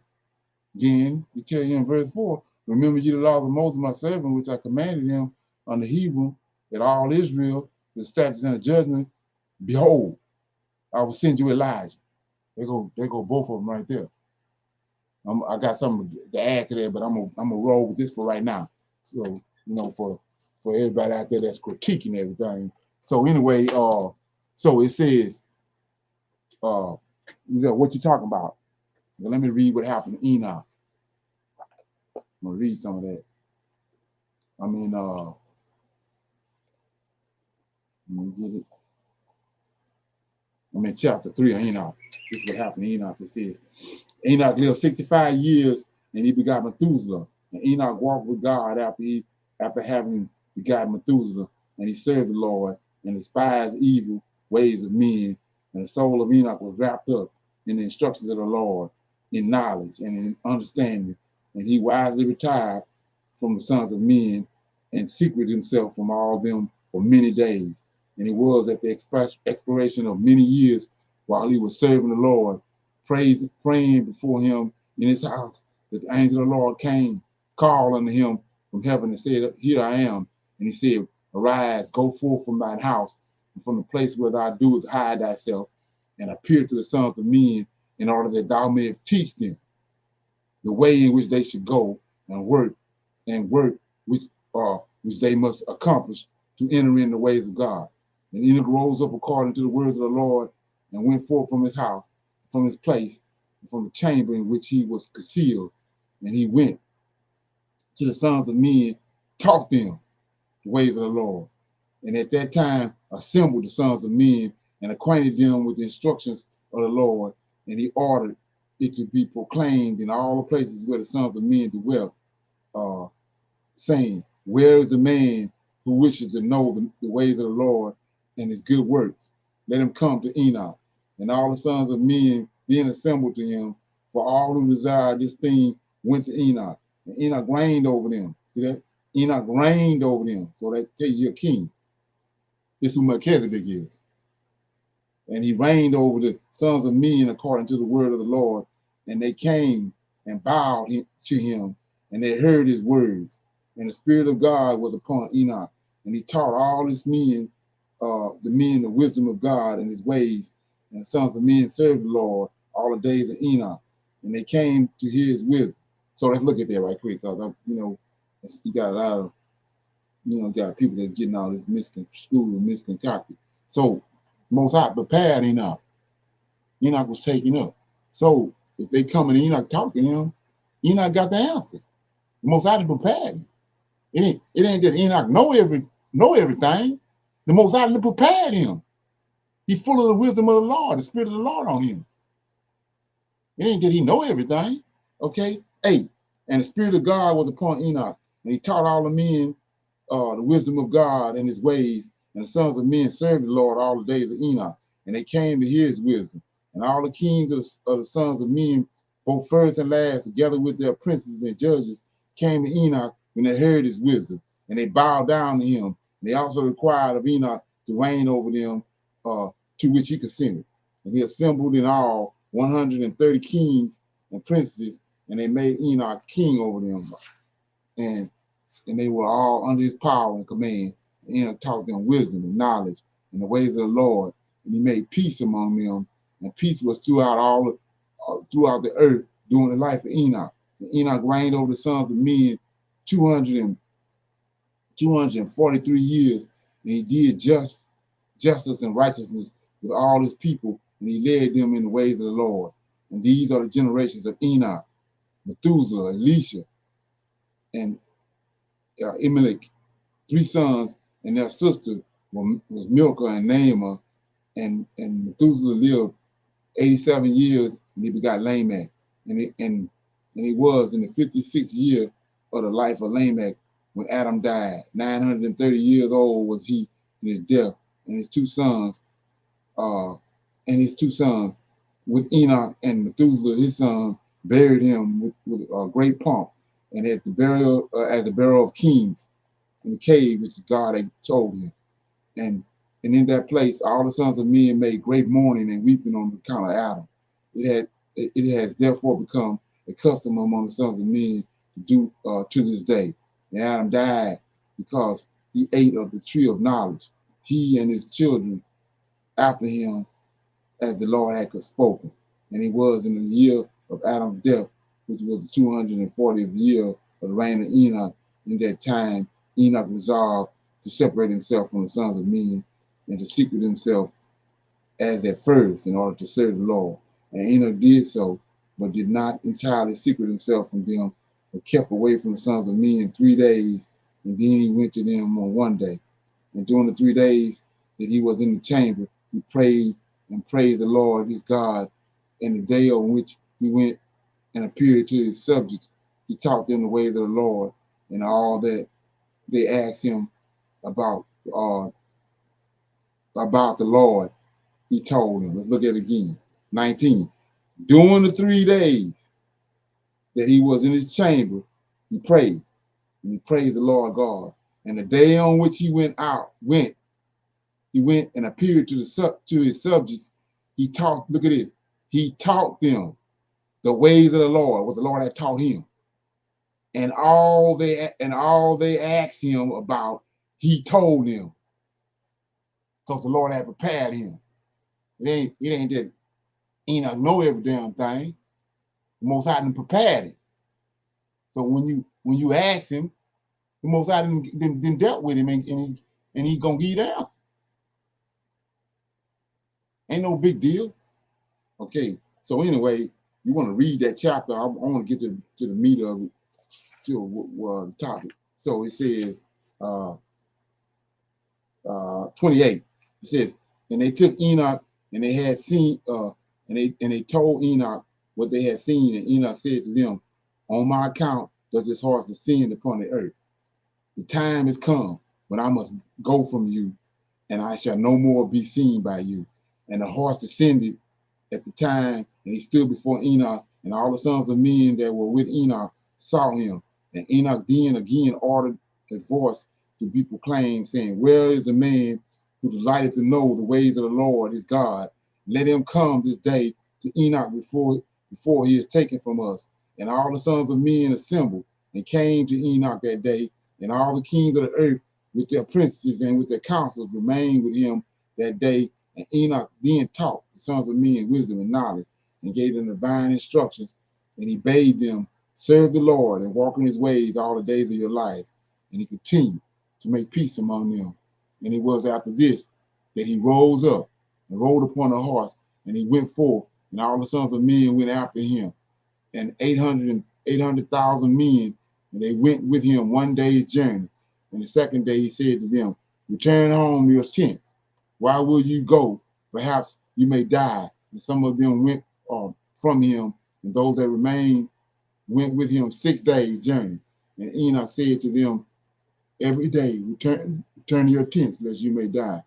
Again, we tell you in verse 4, remember ye the laws of Moses, my servant, which I commanded him unto Hebrew, that all Israel, the statutes and the judgment, behold, I will send you Elijah. They go both of them right there. I got something to add to that, but I'm gonna roll with this for right now. So for everybody out there that's critiquing everything. So anyway, so it says, what you talking about? Well, let me read what happened to Enoch. I'm gonna read some of that. Let me get it. I'm in chapter 3 of Enoch. This is what happened to Enoch. It says, Enoch lived 65 years and he begot Methuselah. And Enoch walked with God after having begotten Methuselah, and he served the Lord and despised evil ways of men. And the soul of Enoch was wrapped up in the instructions of the Lord, in knowledge and in understanding. And he wisely retired from the sons of men and secreted himself from all them for many days. And it was at the expiration of many years, while he was serving the Lord, praying before him in his house, that the angel of the Lord came, called unto him from heaven and said, here I am. And he said, arise, go forth from thine house, and from the place where thou doest hide thyself, and appear to the sons of men, in order that thou mayest teach them the way in which they should go, and work which they must accomplish to enter in the ways of God. And Enoch rose up according to the words of the Lord, and went forth from his house, from his place, from the chamber in which he was concealed, and he went to the sons of men, taught them the ways of the Lord. And at that time assembled the sons of men and acquainted them with the instructions of the Lord, and he ordered it to be proclaimed in all the places where the sons of men dwelt, saying, where is the man who wishes to know the ways of the Lord and his good works? Let him come to Enoch. And all the sons of men then assembled to him, for all who desired this thing went to Enoch. And Enoch reigned over them. See that? Enoch reigned over them. So that tell you a king. This is who Melchizedek is. And he reigned over the sons of men according to the word of the Lord. And they came and bowed to him, and they heard his words. And the Spirit of God was upon Enoch. And he taught all his men, the wisdom of God and his ways. And the sons of men served the Lord all the days of Enoch. And they came to hear his wisdom. So let's look at that right quick, because you got a lot of, got people that's getting all this misconstrued and misconcocted. So Most High prepared Enoch. Enoch was taken up. So if they come and Enoch talk to him, Enoch got the answer. The Most High prepared him. It ain't that Enoch know everything. The Most High prepared him. He full of the wisdom of the Lord, the Spirit of the Lord on him. It ain't that he know everything. Okay? 8. And the Spirit of God was upon Enoch, and he taught all the men the wisdom of God and his ways. And the sons of men served the Lord all the days of Enoch, and they came to hear his wisdom. And all the kings of the sons of men, both first and last, together with their princes and judges, came to Enoch when they heard his wisdom, and they bowed down to him. And they also required of Enoch to reign over them, to which he consented. And he assembled in all 130 kings and princes, and they made Enoch king over them. And they were all under his power and command. And Enoch taught them wisdom and knowledge and the ways of the Lord. And he made peace among them. And peace was throughout the earth during the life of Enoch. And Enoch reigned over the sons of men 243 years. And he did justice and righteousness with all his people. And he led them in the ways of the Lord. And these are the generations of Enoch, Methuselah, Elisha, and Elimelech, 3 sons, and their sister was Milcah and Naamah. And Methuselah lived 87 years, and he begot Lamech. And he was in the 56th year of the life of Lamech when Adam died. 930 years old was he in his death. And his two sons, with Enoch and Methuselah, his son, buried him with great pomp, and at the burial, as the burial of kings, in the cave which God had told him. And in that place, all the sons of men made great mourning and weeping on account of Adam. It has therefore become a custom among the sons of men to do to this day. And Adam died because he ate of the tree of knowledge, he and his children after him, as the Lord had spoken. And he was in the year of Adam's death, which was the 240th year of the reign of Enoch. In that time, Enoch resolved to separate himself from the sons of men and to secret himself as at first in order to serve the Lord. And Enoch did so, but did not entirely secret himself from them, but kept away from the sons of men 3 days, and then he went to them on one day. And during the 3 days that he was in the chamber, he prayed and praised the Lord his God. And the day on which he went and appeared to his subjects, he taught them the ways of the Lord, and all that they asked him about the Lord, he told them. Let's look at it again. 19. During the 3 days that he was in his chamber, he prayed, and he praised the Lord God. And the day on which he went and appeared to his subjects, he taught, look at this, he taught them the ways of the Lord, what the Lord had taught him. And all they asked him about, he told them, because the Lord had prepared him. It ain't that Enoch know every damn thing. The Most High done prepared it. So when you ask him, the Most High done dealt with him, and he gonna give you the answer. Ain't no big deal. Okay, So anyway, you want to read that chapter. I want to get to the meat of it, to the topic. So it says, 28. It says, and they took Enoch, and they had seen, and they told Enoch what they had seen, and Enoch said to them, on my account does this horse descend upon the earth. The time is come when I must go from you, and I shall no more be seen by you. And the horse descended at the time, and he stood before Enoch, and all the sons of men that were with Enoch saw him. And Enoch then again ordered a voice to be proclaimed, saying, where is the man who delighted to know the ways of the Lord his God? Let him come this day to Enoch before he is taken from us. And all the sons of men assembled and came to Enoch that day, and all the kings of the earth with their princes and with their counselors remained with him that day. And Enoch then taught the sons of men wisdom and knowledge, and gave them divine instructions. And he bade them serve the Lord and walk in his ways all the days of your life. And he continued to make peace among them. And it was after this that he rose up and rode upon a horse, and he went forth, and all the sons of men went after him, and 800,000 men, and they went with him one day's journey. And the second day he said to them, return home to your tents. Why will you go? Perhaps you may die. And some of them went from him, and those that remained went with him 6 days' journey. And Enoch said to them, every day return to your tents, lest you may die.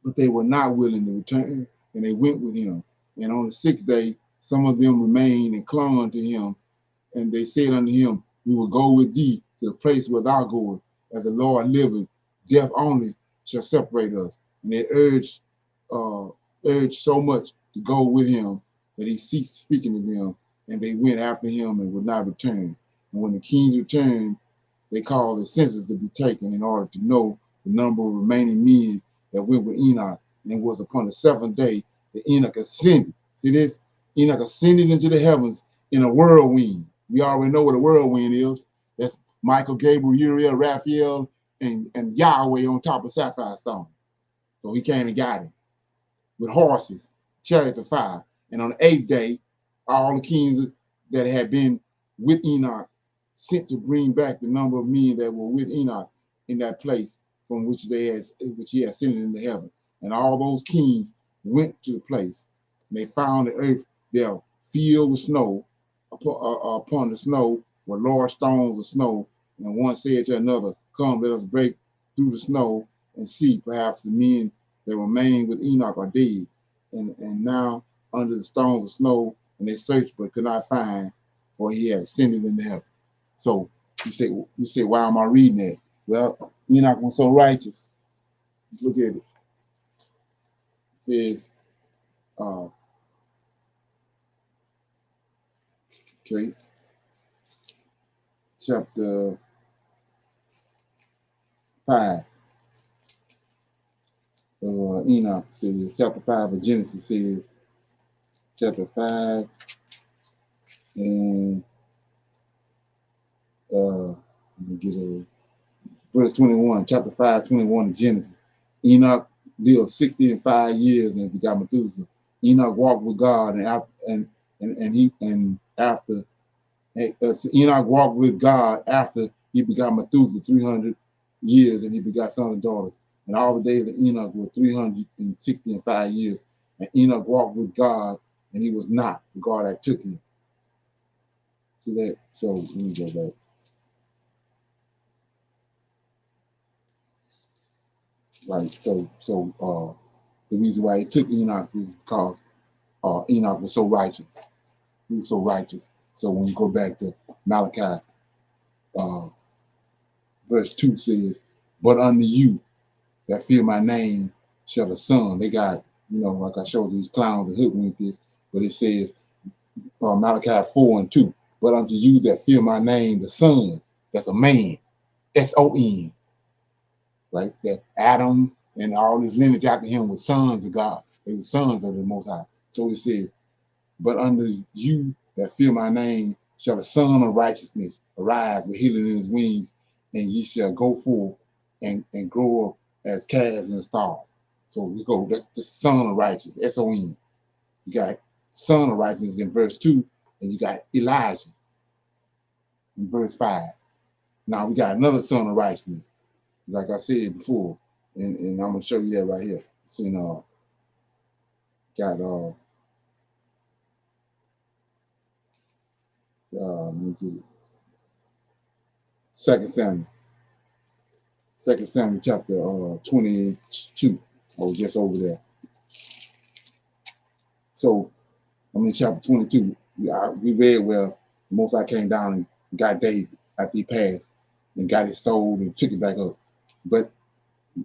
But they were not willing to return, and they went with him. And on the 6th day, some of them remained and clung unto him. And they said unto him, we will go with thee to the place where thou goest. As the Lord liveth, death only shall separate us. And they urged so much to go with him that he ceased speaking to them. And they went after him and would not return. And when the kings returned, they caused a census to be taken in order to know the number of remaining men that went with Enoch. And it was upon the 7th day that Enoch ascended. See this? Enoch ascended into the heavens in a whirlwind. We already know what a whirlwind is. That's Michael, Gabriel, Uriel, Raphael, and Yahweh on top of sapphire stone. So he came and got him with horses, chariots of fire. And on the 8th day, all the kings that had been with Enoch sent to bring back the number of men that were with Enoch in that place from which he had ascended into heaven. And all those kings went to the place, and they found the earth there filled with snow. Upon the snow were large stones of snow. And one said to another, come, let us break through the snow and see, perhaps the men that remain with Enoch are dead. And now under the stones of snow, and they searched but could not find, for he had ascended into heaven. So you say, why am I reading that? Well, Enoch was so righteous. Let's look at it. It says, okay, chapter 5 of Enoch says, chapter 5 of Genesis says, chapter 5 and let me get a verse 21, chapter 5, 21 of Genesis. Enoch lived 65 years and begot Methuselah. Enoch walked with God, Enoch walked with God after he begot Methuselah 300 years, and he begot sons and daughters. And all the days of Enoch were 365 years. And Enoch walked with God, and he was not, for God that took him. See that? So let me go back. Right. So the reason why he took Enoch was because Enoch was so righteous. He was so righteous. So when we go back to Malachi, verse 2 says, but unto you that fear my name shall the Son. They got, like I showed these clowns and hook with this, but it says, Malachi 4 and 2, but unto you that fear my name, the Son, that's a man, S-O-N, right? That Adam and all his lineage after him were sons of God. They were sons of the Most High. So it says, but unto you that fear my name shall the Son of righteousness arise with healing in his wings, and ye shall go forth and grow up as calves in the stall. So we go, that's the Son of righteousness, S-O-N. You got son of righteousness in verse 2, and you got Elijah in verse 5. Now we got another son of righteousness, like I said before, and I'm gonna show you that right here. It's in let me get it. 2 Samuel chapter 22. Oh, just over there. So I'm in chapter 22. We read where the Most High came down and got David after he passed and got his soul and took it back up. But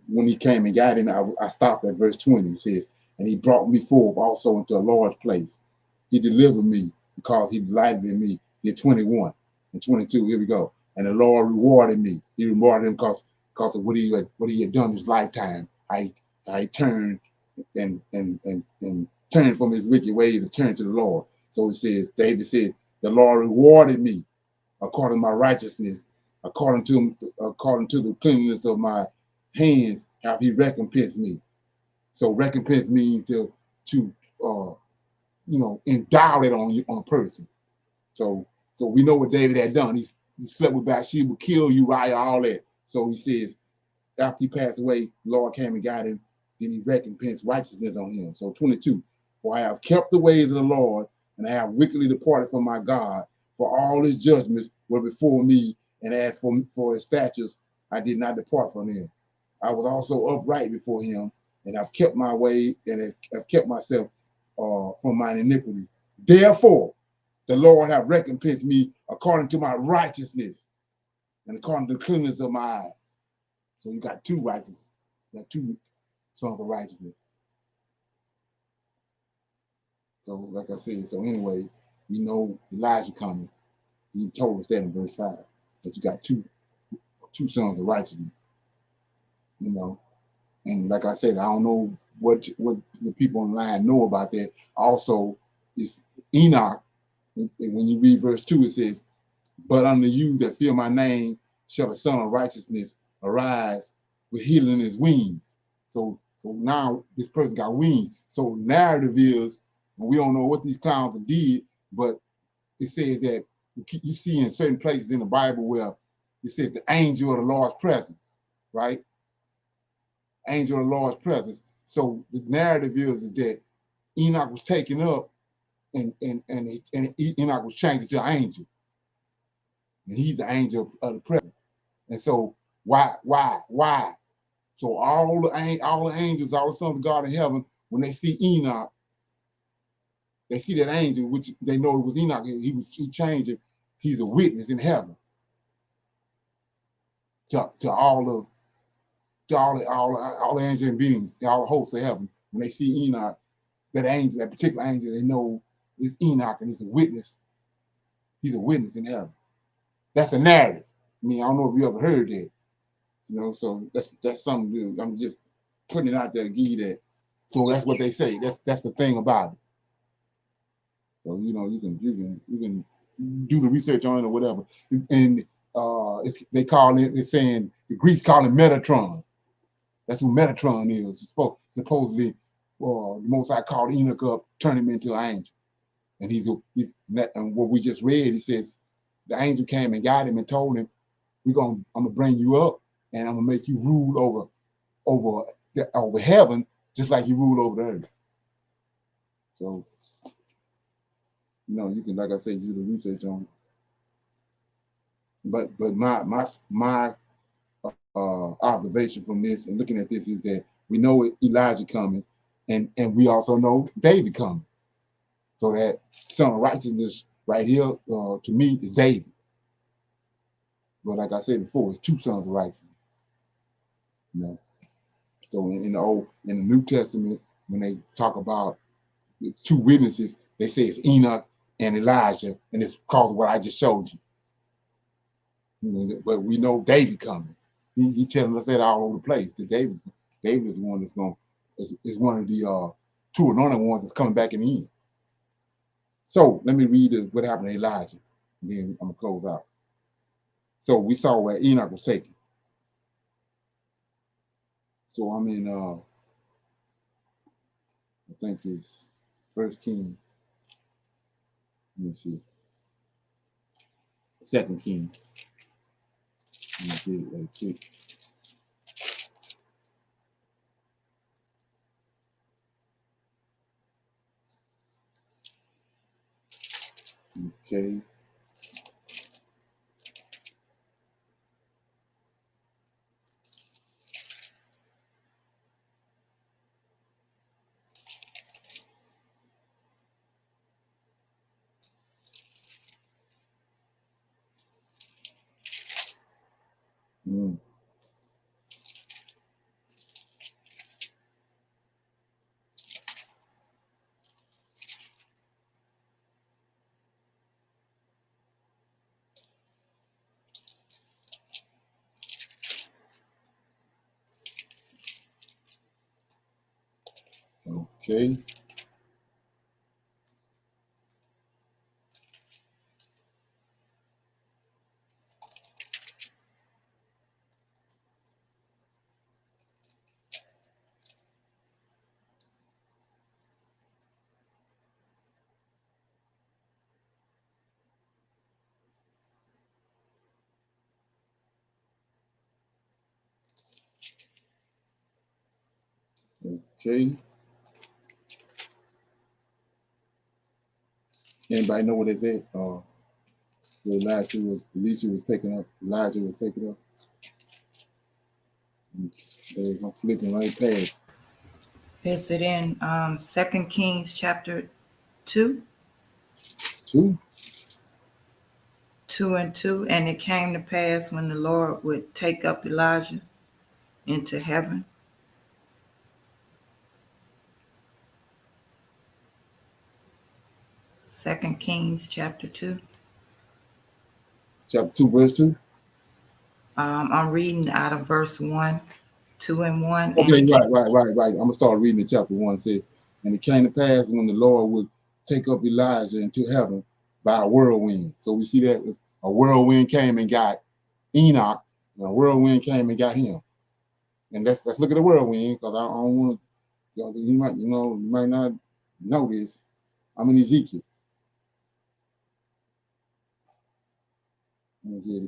when he came and got him, I stopped at verse 20. It says, and he brought me forth also into a large place. He delivered me because he delighted in me. Did 21 and 22. Here we go. And the Lord rewarded me. He rewarded him because of what he had done in his lifetime. I turned and turned from his wicked ways and turned to the Lord. So it says, David said, the Lord rewarded me according to my righteousness, according to the cleanliness of my hands, have he recompensed me. So recompense means to endow it on a person. So we know what David had done. He slept with Bathsheba, killed Uriah, all that. So he says, after he passed away, the Lord came and got him, then he recompensed righteousness on him. So 22, for I have kept the ways of the Lord, and I have wickedly departed from my God, for all his judgments were before me, and as for his statutes, I did not depart from him. I was also upright before him, and I've kept my way, and have kept myself from mine iniquity. Therefore, the Lord have recompensed me according to my righteousness, and according to the cleanness of my eyes. So you got two righteous, you got two sons of righteousness. So like I said, so anyway, we know Elijah coming. He told us that in verse 5, that you got two sons of righteousness. And like I said, I don't know what the people online know about that. Also, it's Enoch. When you read verse 2, it says, but unto you that fear my name shall the Son of Righteousness arise with healing in his wings. So now this person got wings. So narrative is, we don't know what these clowns did, but it says that you see in certain places in the Bible where it says the angel of the Lord's presence, right? Angel of the Lord's presence. So the narrative is that Enoch was taken up, and Enoch was changed to an angel, and he's the angel of the presence. And so why? So all the angels, all the sons of God in heaven, when they see Enoch, they see that angel, which they know it was Enoch. He changed it. He's a witness in heaven to all the angelic beings, all the hosts of heaven. When they see Enoch, that particular angel, they know it's Enoch, and he's a witness. He's a witness in heaven. That's a narrative. I mean, I don't know if you ever heard that. So that's something to do. I'm just putting it out there to give you that. So that's what they say. That's the thing about it. So you can do the research on it or whatever. And they call it. They're saying the Greeks call it Metatron. That's who Metatron is. It's supposedly, the Most High called Enoch up, turned him into an angel, and and what we just read. He says the angel came and got him and told him, I'm gonna bring you up, and I'm gonna make you rule over heaven, just like you rule over the earth. So, you can, like I said, do the research on it. But my observation from this and looking at this is that we know Elijah coming, and we also know David coming. So that son of righteousness right here, to me, is David. But like I said before, it's two sons of righteousness. So in the New Testament, when they talk about the two witnesses, they say it's Enoch and Elijah, and it's because of what I just showed you. But we know David coming. He telling us that all over the place. That David is the one that's is one of the two anointed ones that's coming back in the end. So let me read what happened to Elijah, and then I'm gonna close out. So we saw where Enoch was taken. So I'm in I think it's First King. Let me see. Second King. Let me get it right quick. Okay. Mm. Okay. Okay. Anybody know what they said? Where Elijah was taken up. Elijah was taken up. They're flipping right past. Is it in 2 Kings chapter 2? 2? 2 and 2. And it came to pass when the Lord would take up Elijah into heaven. Second Kings chapter 2. Chapter 2, verse 2? I'm reading out of verse 1, 2 and 1. Okay, And right. I'm going to start reading in chapter 1. It says, and it came to pass when the Lord would take up Elijah into heaven by a whirlwind. So we see that a whirlwind came and got Enoch, and a whirlwind came and got him. And let's look at the whirlwind, because I don't want to, you might not know this. I'm in Ezekiel. Let me get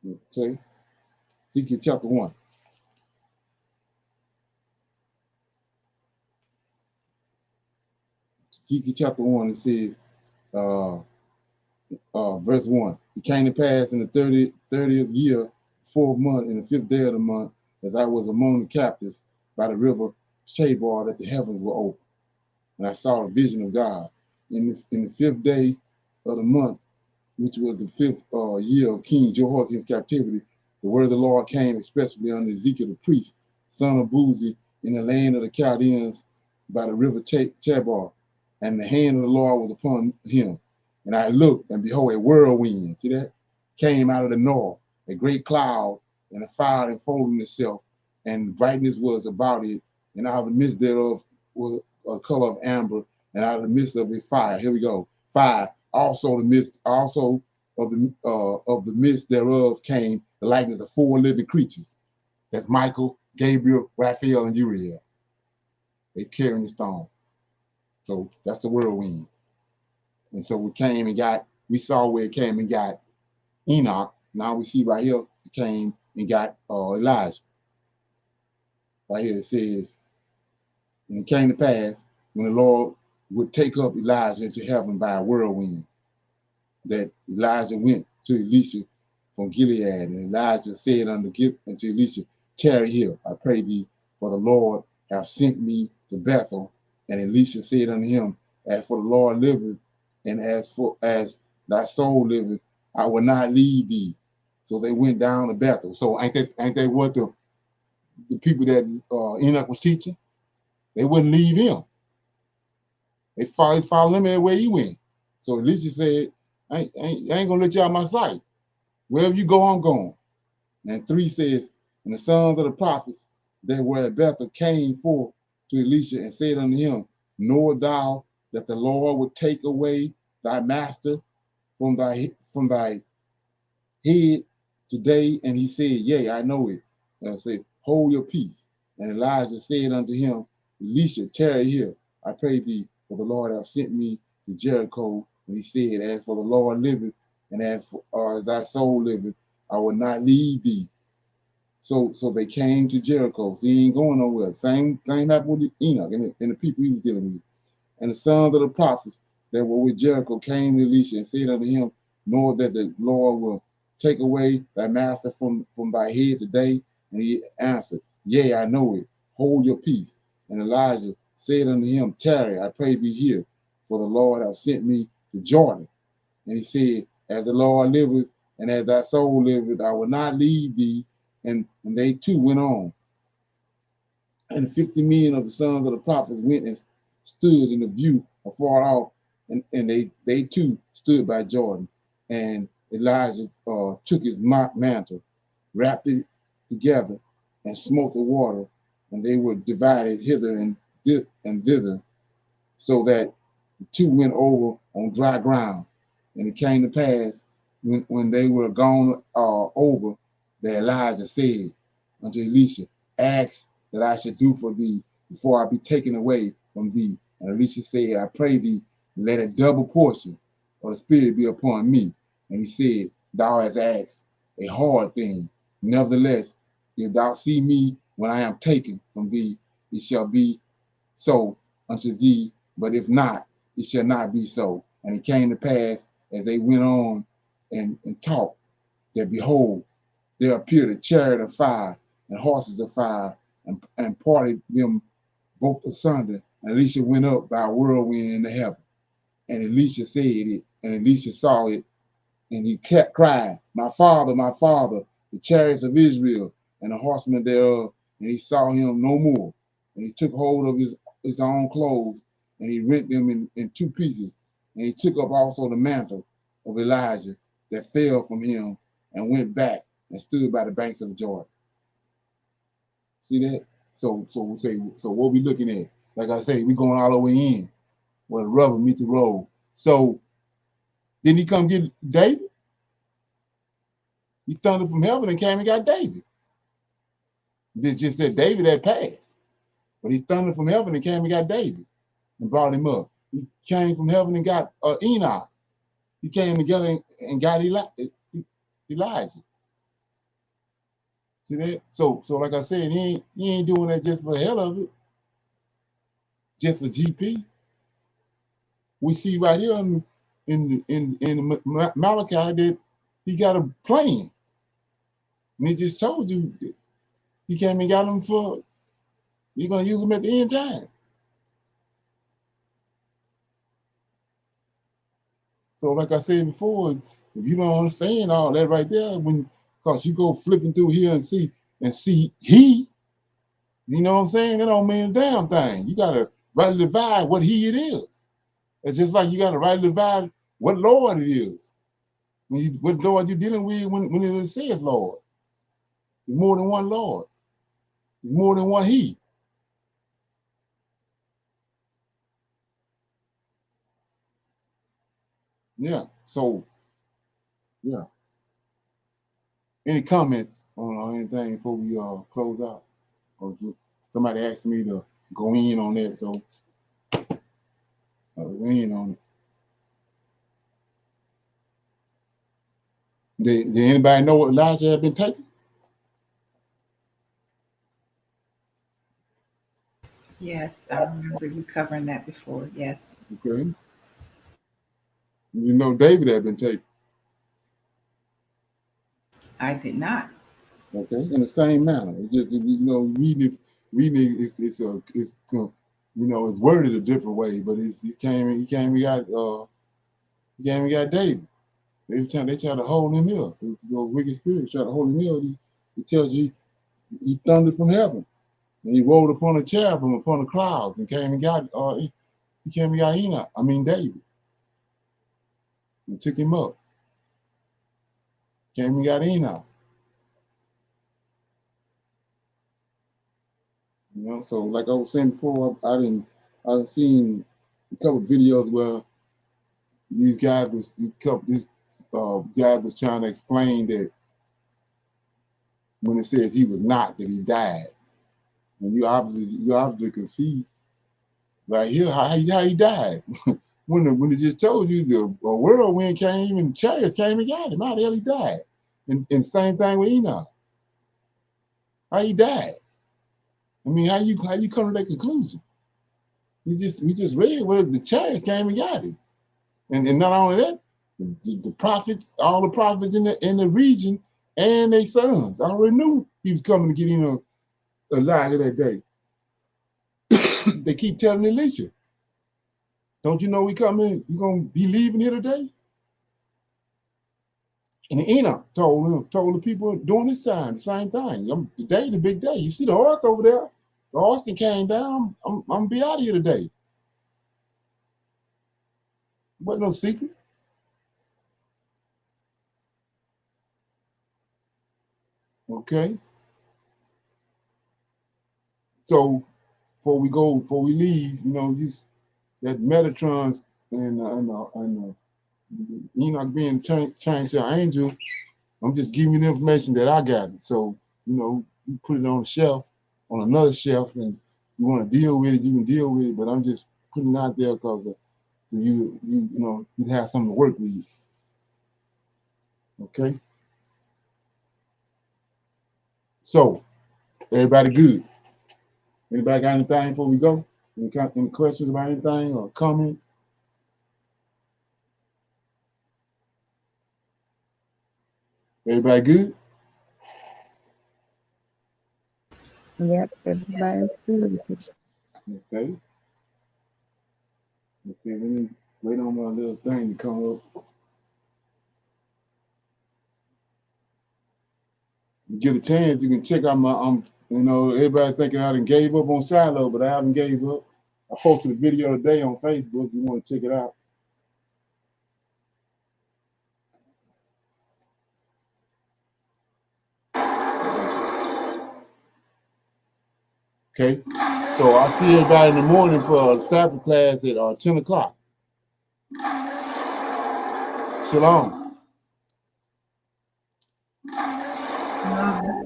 it. Okay. Ezekiel chapter 1. Ezekiel chapter 1, it says, verse 1. It came to pass in the 30th year, 4th month, in the 5th day of the month, as I was among the captives by the river Chebar, that the heavens were open. And I saw a vision of God. In the 5th day of the month, which was the 5th year of King Jehoiakim's captivity, the word of the Lord came expressly unto Ezekiel the priest, son of Buzi, in the land of the Chaldeans by the river Chebar. And the hand of the Lord was upon him. And I looked, and behold, a whirlwind, see that? Came out of the north, a great cloud, and a fire enfolding itself, and brightness was about it, and out of the midst thereof was a color of amber, and out of the midst of it fire. Here we go. Fire. Also of the midst thereof came the likeness of 4 living creatures. That's Michael, Gabriel, Raphael, and Uriel. They carrying the stone. So that's the whirlwind. And so we saw where it came and got Enoch. Now we see right here, it came and got Elijah. Right here it says, and it came to pass when the Lord would take up Elijah into heaven by a whirlwind, that Elijah went to Elisha from Gilead, and Elijah said unto Elisha, tarry here, I pray thee, for the Lord hath sent me to Bethel. And Elisha said unto him, as for the Lord liveth, and as thy soul liveth, I will not leave thee. So they went down to Bethel. So ain't that what the people that Enoch was teaching? They wouldn't leave him. They followed him everywhere he went. So Elisha said, I ain't gonna let you out of my sight. Wherever you go, I'm going. And 3 says, and the sons of the prophets that were at Bethel came forth to Elisha and said unto him, knowest thou that the Lord would take away thy master from thy head today? And he said, yea, I know it. And I said, hold your peace. And Elijah said unto him, Elisha, tarry here, I pray thee, for the Lord hath sent me to Jericho. And he said, as for the Lord liveth, and as thy soul liveth, I will not leave thee. So they came to Jericho. So he ain't going nowhere. Same happened with Enoch and the people he was dealing with. And the sons of the prophets that were with Jericho came to Elisha and said unto him, know that the Lord will take away thy master from thy head today. And he answered, yea, I know it. Hold your peace. And Elijah said unto him, tarry, I pray thee here, for the Lord hath sent me to Jordan. And he said, as the Lord liveth, and as thy soul liveth, I will not leave thee. And they too went on. And 50 men of the sons of the prophets went and stood in the view afar off, and they too stood by Jordan. And Elijah took his mantle, wrapped it together, and smote the water, and they were divided hither and thither, so that the two went over on dry ground. And it came to pass when they were gone over, that Elijah said unto Elisha, ask that I should do for thee before I be taken away from thee. And Elisha said, I pray thee, let a double portion of the Spirit be upon me. And he said, thou hast asked a hard thing. Nevertheless, if thou see me when I am taken from thee, it shall be so unto thee, but if not, it shall not be so. And it came to pass, as they went on and talked, that behold, there appeared a chariot of fire and horses of fire, and parted them both asunder. And Elisha went up by a whirlwind into heaven. And Elisha said it, and Elisha saw it, and he kept crying, my father, the chariots of Israel, and the horsemen thereof. And he saw him no more. And he took hold of his own clothes, and he rent them in two pieces. And he took up also the mantle of Elijah that fell from him, and went back and stood by the banks of the Jordan. See that? So we say, so what we looking at? Like I say, we going all the way in where the rubber meet the road. So didn't he come get David? He thundered from heaven and came and got David. They just said David had passed, but he thundered from heaven and came and got David and brought him up. He came from heaven and got Enoch. He came together and got Elijah. See that? So like I said, he ain't doing that just for the hell of it, just for GP. We see right here in Malachi that he got a plan, and he just told you he came and got him for. You're gonna use him at the end time. So like I said before, if you don't understand all that right there, because you go flipping through here and see he, you know what I'm saying? That don't mean a damn thing. You gotta rightly divide what he it is. It's just like you gotta rightly divide what Lord it is. What Lord you're dealing with when it says Lord. There's more than one Lord. There's more than one he. Yeah. So yeah. Any comments on anything before we close out? Or somebody asked me to go in on that, so go in on it. Did anybody know what Elijah had been taken? Yes, I remember you covering that before. Yes. Okay. You know David had been taken. I did not. Okay, in the same manner. It's just reading it's it's worded a different way, but he came and got David. Every time they try to hold him here, those wicked spirits try to hold him here. He tells you he thundered from heaven, and he rolled upon a cherubim upon the clouds, and came and got he came and got David, and took him up. Came and got Enoch. So like I was saying before, I've seen a couple of videos where these guys was trying to explain that when it says he was not, that he died. And you obviously can see right here how he died. when it just told you the whirlwind came and the chariots came and got him. How the hell he died? And same thing with Enoch. How he died? I mean, how you come to that conclusion? We just read where the chariots came and got him. And not only that, the prophets, all the prophets in the region and their sons already knew he was coming to get Enoch alive that day. They keep telling Elisha, don't you know we coming, you're gonna be leaving here today? And Enoch told the people during this time the same thing. Today, the big day. You see the horse over there? The horse that came down. I'm gonna be out of here today. Wasn't no secret. Okay. So before we leave, just that Metatron's and Enoch being changed to an angel. I'm just giving you the information that I got. So you put it on a shelf, on another shelf, and you want to deal with it, you can deal with it. But I'm just putting it out there because so you have something to work with. Okay. So everybody good? Anybody got anything before we go? Any questions about anything or comments? Everybody good? Yep, everybody's good. Okay. Okay, let me wait on my little thing to come up. You get a chance, you can check out my everybody thinking I done gave up on Shiloh, but I haven't gave up. I posted a video today on Facebook. You want to check it out. Okay, so I'll see everybody in the morning for a Sabbath class at 10 o'clock. Shalom. No.